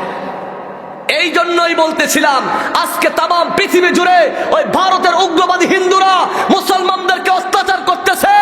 এই জন্যই বলতেছিলাম, আজকে তামাম পৃথিবী জুড়ে ওই ভারতের উগ্রবাদী হিন্দুরা মুসলমানদেরকে অত্যাচার করতেছে,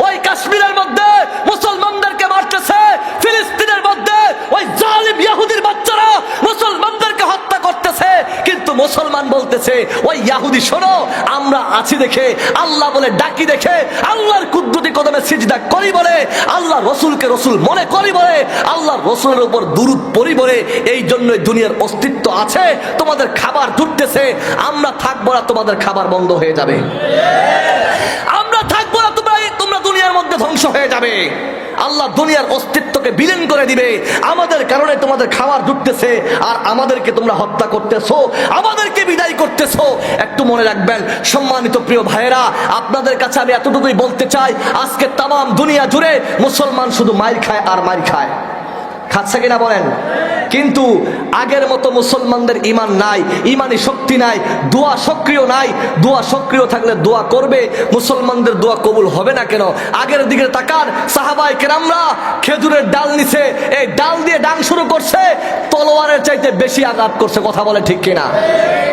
ওই কাশ্মীরের মধ্যে মুসলমানদেরকে মারতেছে, ফিলিস্তিনের মধ্যে ওই জালিম ইহুদির বাচ্চারা মুসলমানদেরকে হত্যা করতেছে। কিন্তু মুসলমান বলতেছে, ওই ইহুদি শোনো, আমরা আছি দেখে, আল্লাহ বলে ডাকি দেখে, আল্লাহর কুদরতি কদমে সিজদা করি বলে, আল্লাহ রসুলকে রসুল মনে করি বলে, আল্লাহ রসুলের উপর দুরূদ পড়ি বলে, এই জন্যই দুনিয়ার অস্তিত্ব আছে। তোমাদের খাবার জুটতেছে, আমরা থাকবো না, তোমাদের খাবার বন্ধ হয়ে যাবে। আমরা থাকবো না, তোমরা দুনিয়ার মধ্যে ধ্বংস হয়ে যাবে। আল্লাহ দুনিয়ার অস্তিত্বকে বিলীন করে দিবে। আমাদের কারণে তোমাদের খাবার জুটতেছে, আর আমাদেরকে তোমরা হত্যা করতেছো, আমাদেরকে বিদায় করতেছো। একটু মনে রাখবেন সম্মানিত প্রিয় ভাইয়েরা, আপনাদের কাছে আমি এতটুকুই বলতে চাই, আজকে তামাম দুনিয়া জুড়ে মুসলমান শুধু মাইর খায় আর মাইর খায়। খাচ্ছে কিনা বলেন? কিন্তু আগের মতো মুসলমানদের ইমান নাই, ইমানি শক্তি নাই, দোয়া সক্রিয় নাই। দোয়া সক্রিয় থাকলে দোয়া করবে, মুসলমানদের দোয়া কবুল হবে না কেন? আগের দিকে তাকান, সাহাবায়ে কেরামরা খেজুরের ডাল নিছে, এই ডাল দিয়ে ডাং শুরু করছে, তলোয়ারের চাইতে বেশি আঘাত করছে। কথা বলে ঠিক কিনা?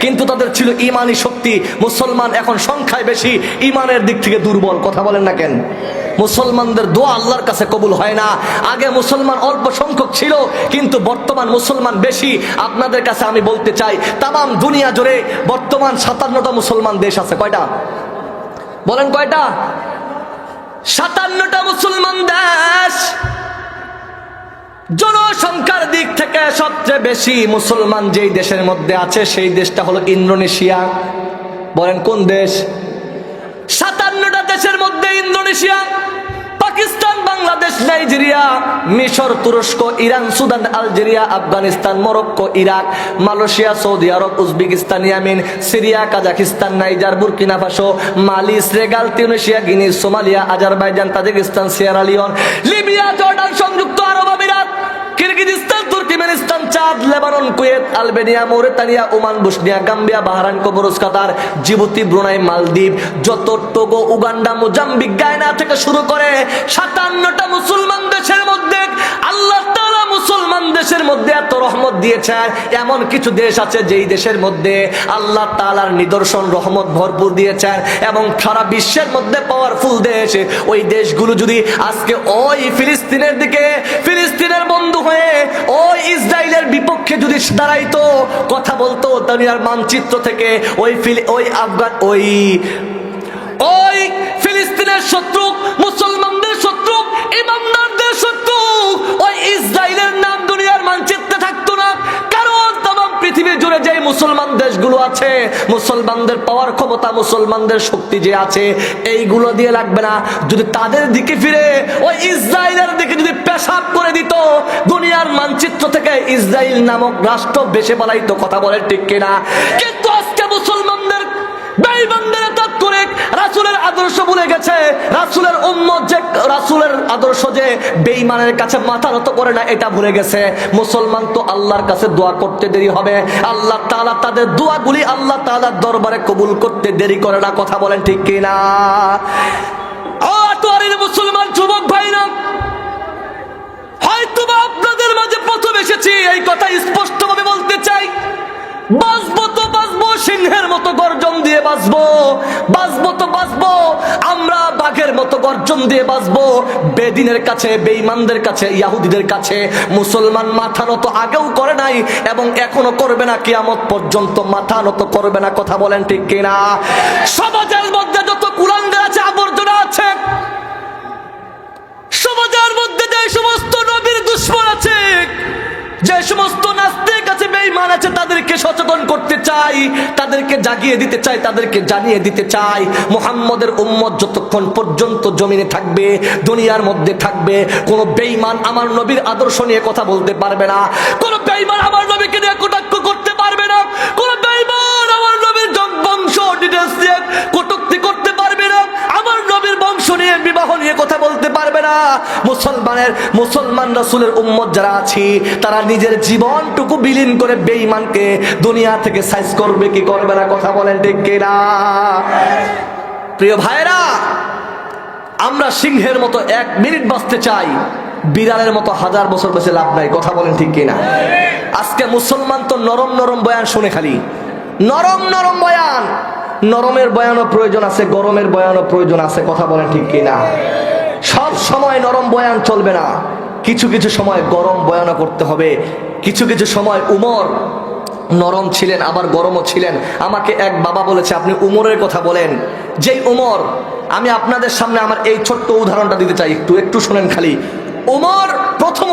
কিন্তু তাদের ছিল ইমানি শক্তি। মুসলমান এখন সংখ্যায় বেশি, ইমানের দিক থেকে দুর্বল। কথা বলেন না কেন? মুসলমানদের দোয়া আল্লাহর কাছে কবুল হয় না। আগে মুসলমান অল্প সংখ্যক ছিল, কিন্তু বর্তমান মুসলমান বেশি। আপনাদের কাছে আমি বলতে চাই, তামাম দুনিয়া জুড়ে বর্তমান 57টা মুসলমান দেশ আছে। কয়টা বলেন? কয়টা? 57টা মুসলমান দেশ। জনসংখ্যার দিক থেকে সবচেয়ে বেশি মুসলমান যেই দেশের মধ্যে আছে, সেই দেশটা হলো ইন্দোনেশিয়া। বলেন কোন দেশ? 57টা দেশের মধ্যে ইন্দোনেশিয়া, পাকিস্তান, বাংলাদেশ, নাইজেরিয়া, মিশর, তুরস্ক, Iran, Sudan, Algeria, Afghanistan, Morocco, Iraq, Malaysia, সৌদি আরব, Uzbekistan, Yemen, Syria, Kazakhstan, Niger, Burkina Faso, Mali, Senegal, Tunisia, Guinea, Somalia, Azerbaijan, Tajikistan, Sierra Leone, Libya, Jordan, সংযুক্ত আরব আমিরাত, কিরগিজস্তান, তুর্কমেনিস্তান, চাঁদ, Lebanon, Kuwait, Albania, Mauritania, Oman, Bosnia, Gambia, Bahrain, কবরস, Qatar, Djibouti, Brunei, মালদ্বীপ, যত Togo, Uganda, Mozambique, Guyana থেকে শুরু করে 57টা মুসলমান দেশের মধ্যে আল্লাহ তাআলা মুসলমান দেশের মধ্যে এত রহমত দিয়েছেন। এমন কিছু দেশ আছে যেই দেশের মধ্যে আল্লাহ তাআলার নিদর্শন, রহমত ভরপুর দিয়েছেন, এবং সারা বিশ্বের মধ্যে পাওয়ারফুল দেশ। ওই দেশগুলো যদি আজকে ওই ফিলিস্তিনের দিকে, ফিলিস্তিনের বন্ধু হয়ে ওই ইসরায়েলের বিপক্ষে যদি দাঁড়াইতো, কথা বলতো, দুনিয়ার মানচিত্র থেকে ওই আফগান, ওই ফিলিস্তিনের শত্রু, মুসলমানদের শত্রু, ইমানদারদের শত্রু, ওই ইসরায়েলের নাম দুনিয়ার মানচিত্রে থাকতো না। কারণ তামাম পৃথিবী জুড়ে যে মুসলমান দেশগুলো আছে, মুসলমানদের পাওয়ার ক্ষমতা, মুসলমানদের শক্তি যে আছে, এইগুলো দিয়ে লাগবে না। যদি তাদের দিকে ফিরে ওই ইসরায়েলের দিকে যদি পেশাব করে দিত, দুনিয়ার মানচিত্র থেকে ইসরায়েল নামক রাষ্ট্র বেশে পালাইতো। কথা বলে ঠিক কিনা? কিন্তু আজকে মুসলমানদের বেঈমানদের তাৎ করে রাসূলের আদর্শ ভুলে গেছে। রাসূলের উম্মত যে রাসূলের আদর্শ যে বেঈমানের কাছে মাথা নত করে না এটা ভুলে গেছে। মুসলমান তো আল্লাহর কাছে দোয়া করতে দেরি হবে, আল্লাহ তাআলা তাদের দোয়াগুলি আল্লাহ তাআলার দরবারে কবুল করতে দেরি করে না। কথা বলেন ঠিক কি না? ও তোয়ারির মুসলমান যুবক ভাইরা, হয়তো আপনাদের মাঝে প্রথম এসেছি এই কথা স্পষ্টভাবে বলতে চাই, বাঁচবো তো বাঁচবো সিংহের মতো গর্জন দিয়ে বাঁচবো, বাঁচবো তো বাঁচবো আমরা বাঘের মতো গর্জন দিয়ে বাঁচবো। বেদিনের কাছে, বেঈমানদের কাছে, ইহুদিদের কাছে মুসলমান মাথা নত আগেও করে নাই এবং এখনো করবে না, কিয়ামত পর্যন্ত মাথা নত করবে না। কথা বলেন ঠিক কিনা? সমাজের মধ্যে যত কুলাঙ্গার আছে, আবর্জনা আছে, সমাজের মধ্যে যে সমস্ত নবীর দুশমন আছে, যে সমস্ত নাস্তিক আছে, বেঈমান আছে, তাদেরকে সচেতন করতে চাই, তাদেরকে জাগিয়ে দিতে চাই, তাদেরকে জানিয়ে দিতে চাই মুহাম্মদের উম্মত যতক্ষণ পর্যন্ত জমিনে থাকবে, দুনিয়ার মধ্যে থাকবে, কোন বেঈমান আমার নবীর আদর্শ নিয়ে কথা বলতে পারবে না, কোন বেঈমান আমার নবীকে নিয়ে কটাক্ষ করতে পারবে না, কোন বেঈমান আমার নবীর বংশ ডিটেইলস দিয়ে কটূক্তি করতে পারবে না, আমার নবীর বংশ নিয়ে, বিবাহ নিয়ে কথা বলতে পারবে না। মুসলমান রাসূলের উম্মত যারা আছি তারা নিজের জীবনটুকু বিলীন করে বেঈমানকে দুনিয়া থেকে সাইজ করবে কি করবে না? কথা বলেন ঠিক কিনা? প্রিয় ভাইরা, আমরা সিংহের মতো 1 মিনিট বাঁচতে চাই, বিড়ালের মতো 1000 বছর বেঁচে লাভ নাই। কথা বলেন ঠিক কিনা? আজকে মুসলমান তো নরম নরম বয়ান শুনে, খালি নরম নরম বয়ান। নরমের বয়ানও প্রয়োজন আছে, গরমের বয়ানও প্রয়োজন আছে। কথা বলেন ঠিক কিনা? সব সময় নরম বয়ান চলবে না, কিছু কিছু সময় গরম বয়ানও করতে হবে। কিছু কিছু সময় উমর নরম ছিলেন, আবার গরমও ছিলেন। আমাকে এক বাবা বলেছে, আপনি উমরের কথা বলেন। যেই উমর, আমি আপনাদের সামনে আমার এই ছোট্ট উদাহরণটা দিতে চাই, একটু শুনেন খালি। উমর প্রথম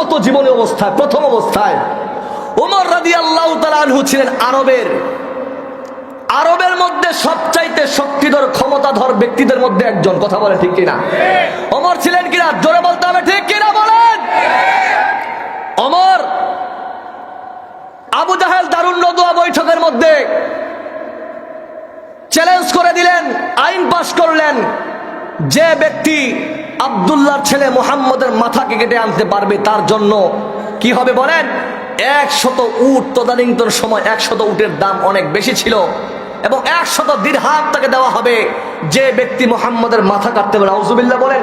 অবস্থায় উমর রাদিয়াল্লাহু তাআলা আনহু ছিলেন আরবের মধ্যে সবচাইতে শক্তিধর, ক্ষমতাধর ব্যক্তিদের মধ্যে একজন। কথা বলেন ঠিক কিনা? ওমর ছিলেন কিনা? জোরে বলতে হবে, ঠিক কিনা বলেন? ওমর আবু জাহেল দারুন নদওয়া বৈঠকের মধ্যে চ্যালেঞ্জ করে দিলেন, আইন পাশ করলেন, যে ব্যক্তি আব্দুল্লাহর ছেলে মুহাম্মদের মাথাকে কেটে আনতে পারবে তার জন্য কি হবে বলেন? 100 উট। তদানীন্তন সময় 100 উটের দাম অনেক বেশি ছিল এবং 100 দিরহাম তাকে দেওয়া হবে যে ব্যক্তি মুহাম্মদের মাথা কাটতে পারে। আউযুবিল্লাহ বলেন।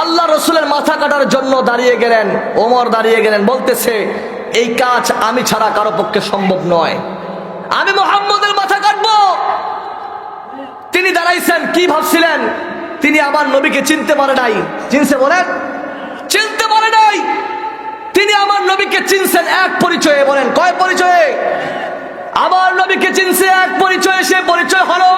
আল্লাহ রসুলের মাথা কাটার জন্য দাঁড়িয়ে গেলেন, ওমর দাঁড়িয়ে গেলেন, বলতেছে এই কাজ আমি ছাড়া কারো পক্ষে সম্ভব নয়, আমি মুহাম্মদের মাথা কাটবো। তিনি দাঁড়াইছেন, কি ভাবছিলেন? তিনি আমার নবীকে চিনতে পারে নাই। চিনছে বলেন? চিনতে পারে নাই। তিনি আমার নবীকে চিনছেন এক পরিচয়ে। বলেন কয় পরিচয়ে? আমার নবীকে চিনছে এক পরিচয়ে। সে পরিচয় হলো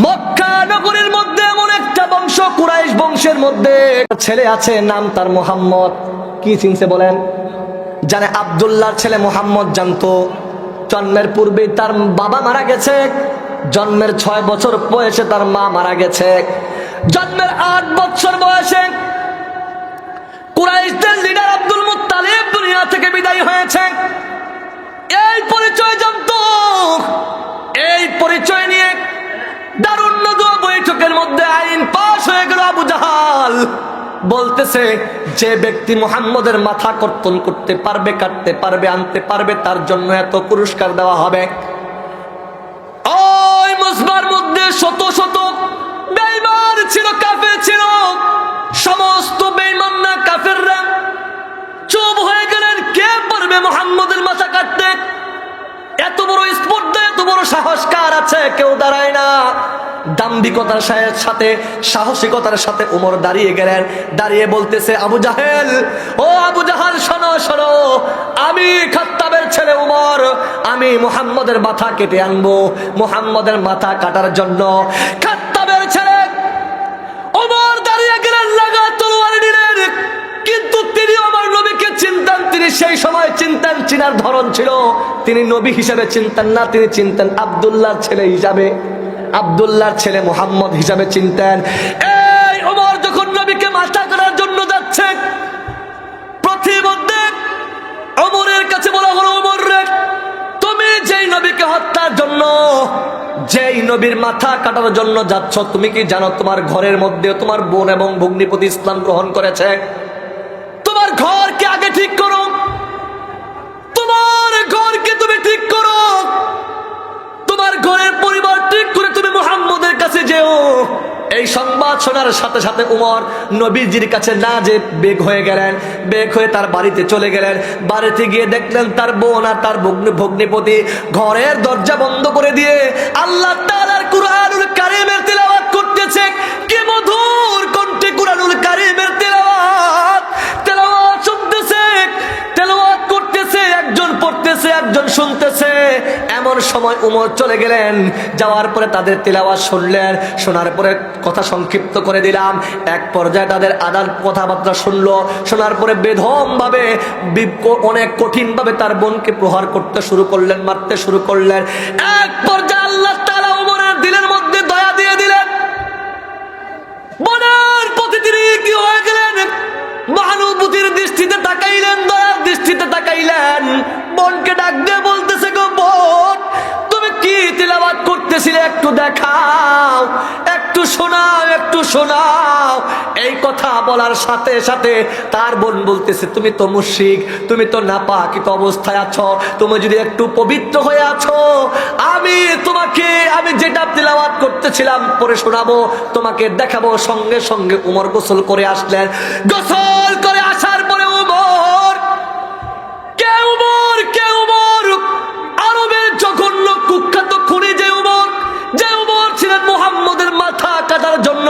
মক্কা নগরীর মধ্যে এমন একটা বংশ, কুরাইশ বংশের মধ্যে ছেলে আছে, নাম তার মুহাম্মদ। কি চিনছে বলেন? জানে আব্দুল্লাহর ছেলে মুহাম্মদ জানতো। জন্মের পূর্বে তার বাবা মারা গেছে, জন্মের 6 বছর বয়সে তার মা মারা গেছে, জন্মের 8 বছর বয়সে কুরাইশদের লিডার আব্দুল মুত্তালিব দুনিয়া থেকে বিদায় হয়েছে। এই পরিচয় জানতো। এই পরিচয় নিয়ে দারুন নদওয়া বৈঠকের মধ্যে আইন পাশ হয়ে গেল। আবু জাহাল বলতেছে, যে ব্যক্তি মুহাম্মদের মাথা কর্তন করতে পারবে, কাটতে পারবে, আনতে পারবে, তার জন্য এত পুরস্কার দেওয়া হবে। ওই মজমার মধ্যে শত শত বেঈমান ছিল, কাফের ছিল। সমস্ত বেঈমান না কাফেররা চুপ হয়ে গেলেন। কে পারবে মুহাম্মদের মাথা কাটতে? এত বড় স্পর্ধা, এত বড় সাহস কার আছে? কেউ দাঁড়ায় না। দাম্ভিকতার সাথে, সাহসিকতার সাথে উমর দাঁড়িয়ে গেলেন। দাঁড়িয়ে বলতেছে, আবু জাহেল, ও আবু জাহাল, শোনো শোনো, আমি খাত্তাবের ছেলে উমর, আমি মুহাম্মদের মাথা কেটে আনবো। মুহাম্মদের মাথা কাটার জন্য খাত্তাবের ছেলে উমর দাঁড়িয়ে গেলেন, লাগা তলোয়ার নিলেন। কিন্তু তিনি আমার নবীকে চিনতেন। তিনি সেই সময় চিনতেন, চিনার ধরন ছিল, তিনি নবী হিসাবে চিনতেন না, তিনি চিনতেন আব্দুল্লাহর ছেলে হিসাবে, আব্দুল্লাহর ছেলে মুহাম্মদ হিসাবে চিনতেন। এই ওমর যখন নবীকে মাথা কাটার জন্য যাচ্ছে, প্রতিমধ্যে ওমরের কাছে বলা হলো, ওমর রে, তুমি যেই নবীকে হত্যার জন্য, যেই নবীর মাথা কাটার জন্য যাচ্ছ, তুমি কি জানো তোমার ঘরের মধ্যে তোমার বোন এবং ভগ্নিপতি ইসলাম গ্রহণ করেছে? তোমার ঘরকে আগে ঠিক করো, তোমার ঘরকে তুমি ঠিক করো, তোমার ঘরের পরিবার ঠিক করে তুমি মুহাম্মদের কাছে যেও। এই সংবাদ শোনার সাথে সাথে উমর নবীজির কাছে না যে বেগ হয়ে গেলেন, বেগ হয়ে তার বাড়িতে চলে গেলেন। বাড়িতে গিয়ে দেখলেন তার বোন আর তার ভগ্নিপতি ঘরের দরজা বন্ধ করে দিয়ে আল্লাহ তাআলার কুরআনুল কারীমের তিলাওয়াত করতেছে। কি মধুর কণ্ঠে কুরআনুল কারীমের তিলাওয়াত শুনতেছে, তেলাওয়াত করতেছে, একজন পড়তেছে একজন শুনতেছে। এমন সময় উমর চলে গেলেন, যাওয়ার পরে তাদের তিলাওয়াত শুনলেন। শোনার পরে কথা সংক্ষিপ্ত করে দিলাম, এক পর্যায়ে তাদের আদান কথাবার্তা শুনলো। শোনার পরে বেধম ভাবে অনেক কঠিন ভাবে তার বোনকে প্রহার করতে শুরু করলেন, মারতে শুরু করলেন। এক পর্যায়ে আল্লাহ তাআলা উমরের দিলের মধ্যে দয়া দিয়ে দিলেন। বোনের প্রতি তিনি কি হয়ে গেলেন? মহানুভূতির দৃষ্টিতে তাকাইলেন, দয়ার দৃষ্টিতে তাকাইলেন। বোনকে ডাক দিয়ে বলতেছে, গো বোন, তুমি কি তিলাওয়াত করতেছিলে? একটু দেখাও, একটু শোনাও, একটু শোনাও। এই কথা বলার সাথে সাথে তার বোন বলতেছে, তুমি তো মুশরিক, তুমি তো নাপাকিত অবস্থায় আছো, তুমি যদি একটু পবিত্র হয়ে আছো, আমি যেটা তিলাওয়াত করতেছিলাম পরে শোনাবো, তোমাকে দেখাবো। সঙ্গে সঙ্গে উমর গোসল করে আসলেন। গোসল করে আসার পরে উমর আরবের জঘন্য কুখ্যাত খুনি যে উমর ছিলেন মুহাম্মদের মাথা কাটার জন্য,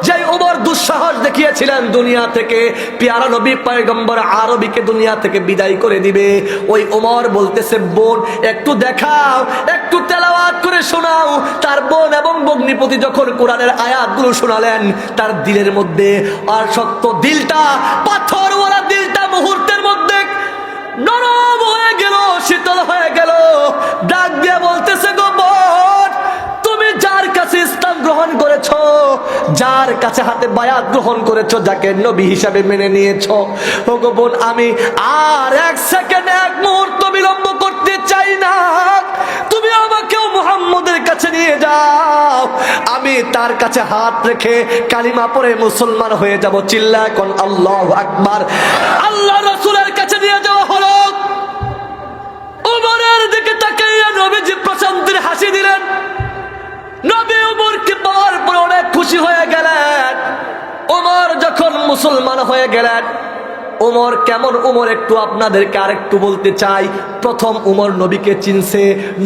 যে উমর দুঃসাহস দেখিয়েছিলেন দুনিয়া থেকে পেয়ারা নবী পয়গম্বর আরবীকে দুনিয়া থেকে বিদায় করে দিবে, ওই উমর বলতেছে, বোন একটু দেখাও, একটু তেলাওয়াত করে শোনাও। তার বোন এবং ভগ্নিপতি যখন কোরআনের আয়াতগুলো শোনালেন, তার দিলের মধ্যে আর শক্ত দিলটা, পাথরওয়ালা দিলটা মুহূর্তের মধ্যে নরম হয়ে গেল, শীতল হয়ে গেল। ডাক দিয়ে বলতেছে, গো বোন, তুমি যার কাছে ইসলাম গ্রহণ করেছো, যার কাছে হাতে বায়াত গ্রহণ করেছো, যাকে নবী হিসাবে মেনে নিয়েছো, ও গো বোন, আমি আর এক সেকেন্ড, এক মুহূর্ত বিলম্ব করতে চাই না। তুমি আমাকেও মুহাম্মদের কাছে নিয়ে যাও, আমি তার কাছে হাত রেখে কালিমা পড়ে মুসলমান হয়ে যাব। চিল্লা এখন আল্লাহু আকবার। আল্লাহ রাসূলের কাছে নিয়ে যাওয়া হলো। উমরের দিকে তাকাইয়া নবীজি প্রশান্তির হাসি দিলেন। নবী উমরকে পাওয়ার পর অনেক খুশি হয়ে গেলেন। উমর যখন মুসলমান হয়ে গেলেন, উমর কেমন উমর একটু আপনাদেরকে আরেকটু বলতে চাই। প্রথম উমর নবীকে চিনছে,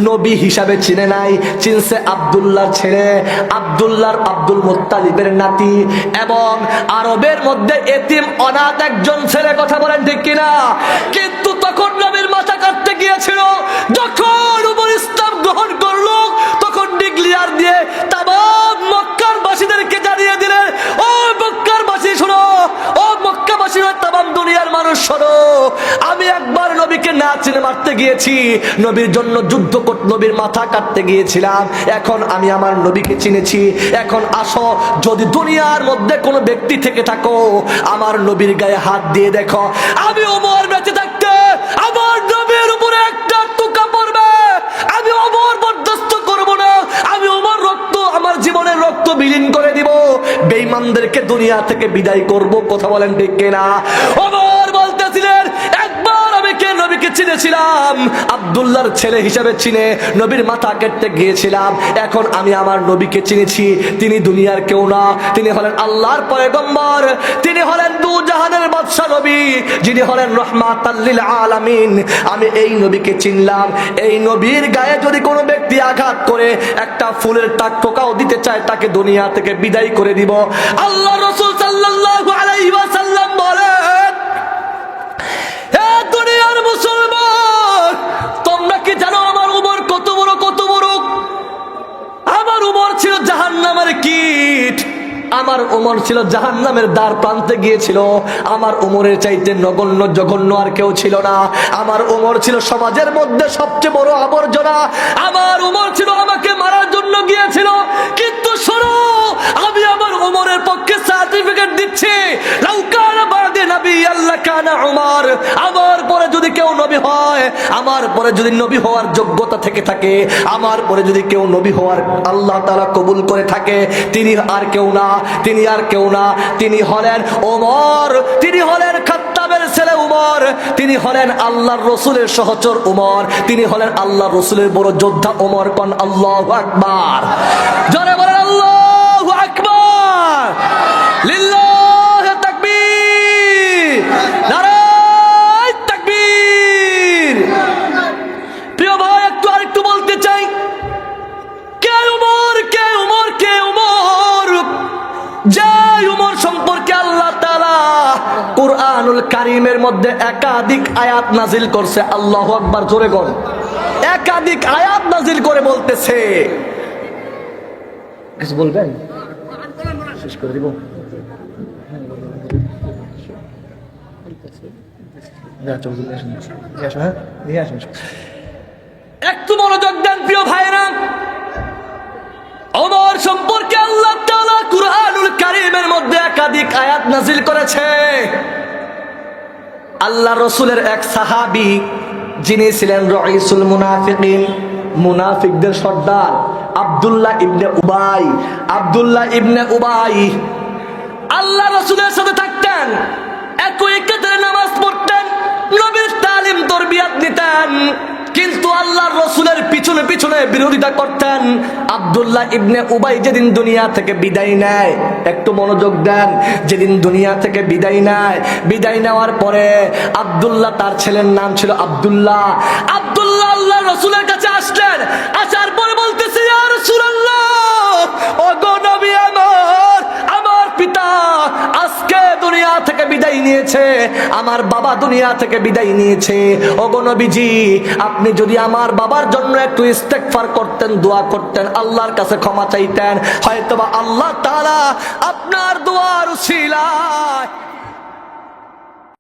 নবী হিসাবে চিনে নাই, চিনছে আব্দুল্লাহর ছেলে, আব্দুল মুত্তালিবের নাতি, এবং আরবের মধ্যে এতিম অনাথ একজন ছেলে। কথা বলেন ঠিক কিনা? কিন্তু তখন নবীর মাথা কাটতে গিয়েছিল। যখন উমর ইসলাম গ্রহণ করলো, তখন ডিক্লিয়ার দিয়ে তামাম মক্কার বাসীদেরকে জানিয়ে দিলেন, ও মক্কার বাসী শোনো, ও মক্কাবাসী, তামাম দুনিয়ার মানুষ শোনো, আমি একবার নবীকে না চিনে মারতে গিয়েছি, নবীর জন্য যুদ্ধ করতে, নবীর মাথা কাটতে গিয়েছিলাম। এখন আমি আমার নবীকে চিনেছি। এখন আসো, যদি দুনিয়ার মধ্যে কোনো ব্যক্তি থেকে থাকো, আমার নবীর গায়ে হাত দিয়ে দেখো, আমি ওমর বেঁচে থাকতে আমার নবীর উপরে একটা টুকা পড়বে, আমি ওমর বরদাস্ত করব না। আমি ওমর রক্ত, আমার জীবনের রক্ত বিলীন করে দিব, বেঈমানদেরকে দুনিয়া থেকে বিদায় করব। কথা বলেন ঠিক কিনা? ওমর বলতেছিলেন, একবার আমি কে নবীকে চিনেছিলাম, আব্দুল্লাহর ছেলে হিসাবে চিনে নবীর মাথা কেটে গিয়েছিলাম। এখন আমি আমার নবীকে চিনেছি, তিনি দুনিয়ার কেউ না, তিনি হলেন আল্লাহর পয়গম্বর, তিনি হলেন দু জাহানের বাদশা নবী, যিনি হলেন রাহমাতাল লিল আলামিন। আমি এই নবীকে চিনলাম। এই নবীর গায়ে যদি কোনো ব্যক্তি আঘাত করে একটা ফুলের টাকটাও দিতে চায়, তাকে দুনিয়া থেকে বিদায় করে দিব। আল্লাহ রাসূল সাল্লাল্লাহু আলাইহি ওয়াসাল্লাম বলেন, হে দুনিয়ার মুসলমান, তোমরা কি জানো আমার উমর কত বড়? কত বড়? আমার উমর ছিল জাহান্নামের কীট, আমার উমর ছিল জাহান্নামের দ্বার প্রান্তে গিয়েছিল, আমার উমরের চাইতে নগণ্য জঘন্য আর কেউ ছিল না। আমার উমর ছিল সমাজের মধ্যে সবচেয়ে বড় আবর্জনা। আমার উমর ছিল আমাকে মারার জন্য গিয়েছিল, কিন্তু শোনো, আমি আমার উমরের পক্ষে সার্টিফিকেট দিচ্ছি, লাউ কানা বাদে নবী আল্লাহ কানা উমর। আমার পরে যদি কেউ নবী হয়, আমার পরে যদি নবী হওয়ার যোগ্যতা থেকে থাকে, আমার পরে যদি কেউ নবী হওয়ার আল্লাহ তাআলা কবুল করে থাকে, তিনি আর কেউ না, তিনি আর কেউ না, তিনি হলেন ওমর, তিনি হলেন খাত্তাবের ছেলে উমর, তিনি হলেন আল্লাহর রসুলের সহচর উমর, তিনি হলেন আল্লাহর রসুলের বড় যোদ্ধা উমর। কোন আল্লাহু আকবার, জোরে বলেন আল্লাহু আকবার, লিল্লাহি তাকবীর, নারায়ে তাকবীর। প্রিয় ভাই, আরেকটু বলতে চাই, কে উমর, কে উমর, কে উমর? যে উমর সম্পর্কে আল্লাহ তাআলা কুরআনুল কারীমের মধ্যে একাধিক আয়াত নাজিল করছে। আল্লাহু আকবার, জোরে বল। একাধিক আয়াত নাজিল করে বলতেছে, কিছু বলবেন? শেষ করে দিব। একটু মনোযোগ দেন প্রিয় ভাইরা। ওমর সম্পর্কে আল্লাহ তাআলা কুরআনুল কারীমের মধ্যে একাধিক আয়াত নাজিল করেছে। আল্লাহ রসুলের এক সাহাবী, যিনি ছিলেন রাইসুল মুনাফিকিন, মুনাফিকদের সর্দার, আব্দুল্লাহ ইবনে উবাই। আব্দুল্লাহ ইবনে উবাই আল্লাহ রসুলের সাথে থাকতেন, একই কাতারে নামাজ পড়তেন, নবীর তালিম তরবিয়াত নিতেন, কিন্তু আল্লাহর রসুলের পিছনে পিছনে বিরোধিতা করতেন। আব্দুল্লাহ ইবনে উবাই যেদিন দুনিয়া থেকে বিদায় নেয়, একটু মনোযোগ দেন, যেদিন দুনিয়া থেকে বিদায় নেয়, বিদায় নেওয়ার পরে আব্দুল্লাহ, তার ছেলের নাম ছিল আব্দুল্লাহ, আব্দুল্লাহ আল্লাহর রসুলের কাছে আসলেন। আসার পরে বলতেছে, ইয়া রাসূলুল্লাহ, ওগো নবী আমার, আমার পিতা আজকে দুনিয়া থেকে বিদায় নিয়েছে, আমার বাবা দুনিয়া থেকে বিদায় নিয়েছে। ওগো নবীজি, আপনি যদি আমার বাবার জন্য একটু ইস্তেগফার করতেন, দোয়া করতেন, আল্লাহর কাছে ক্ষমা চাইতেন, হয়তোবা আল্লাহ তাআলা আপনার দোয়ার উসিলায়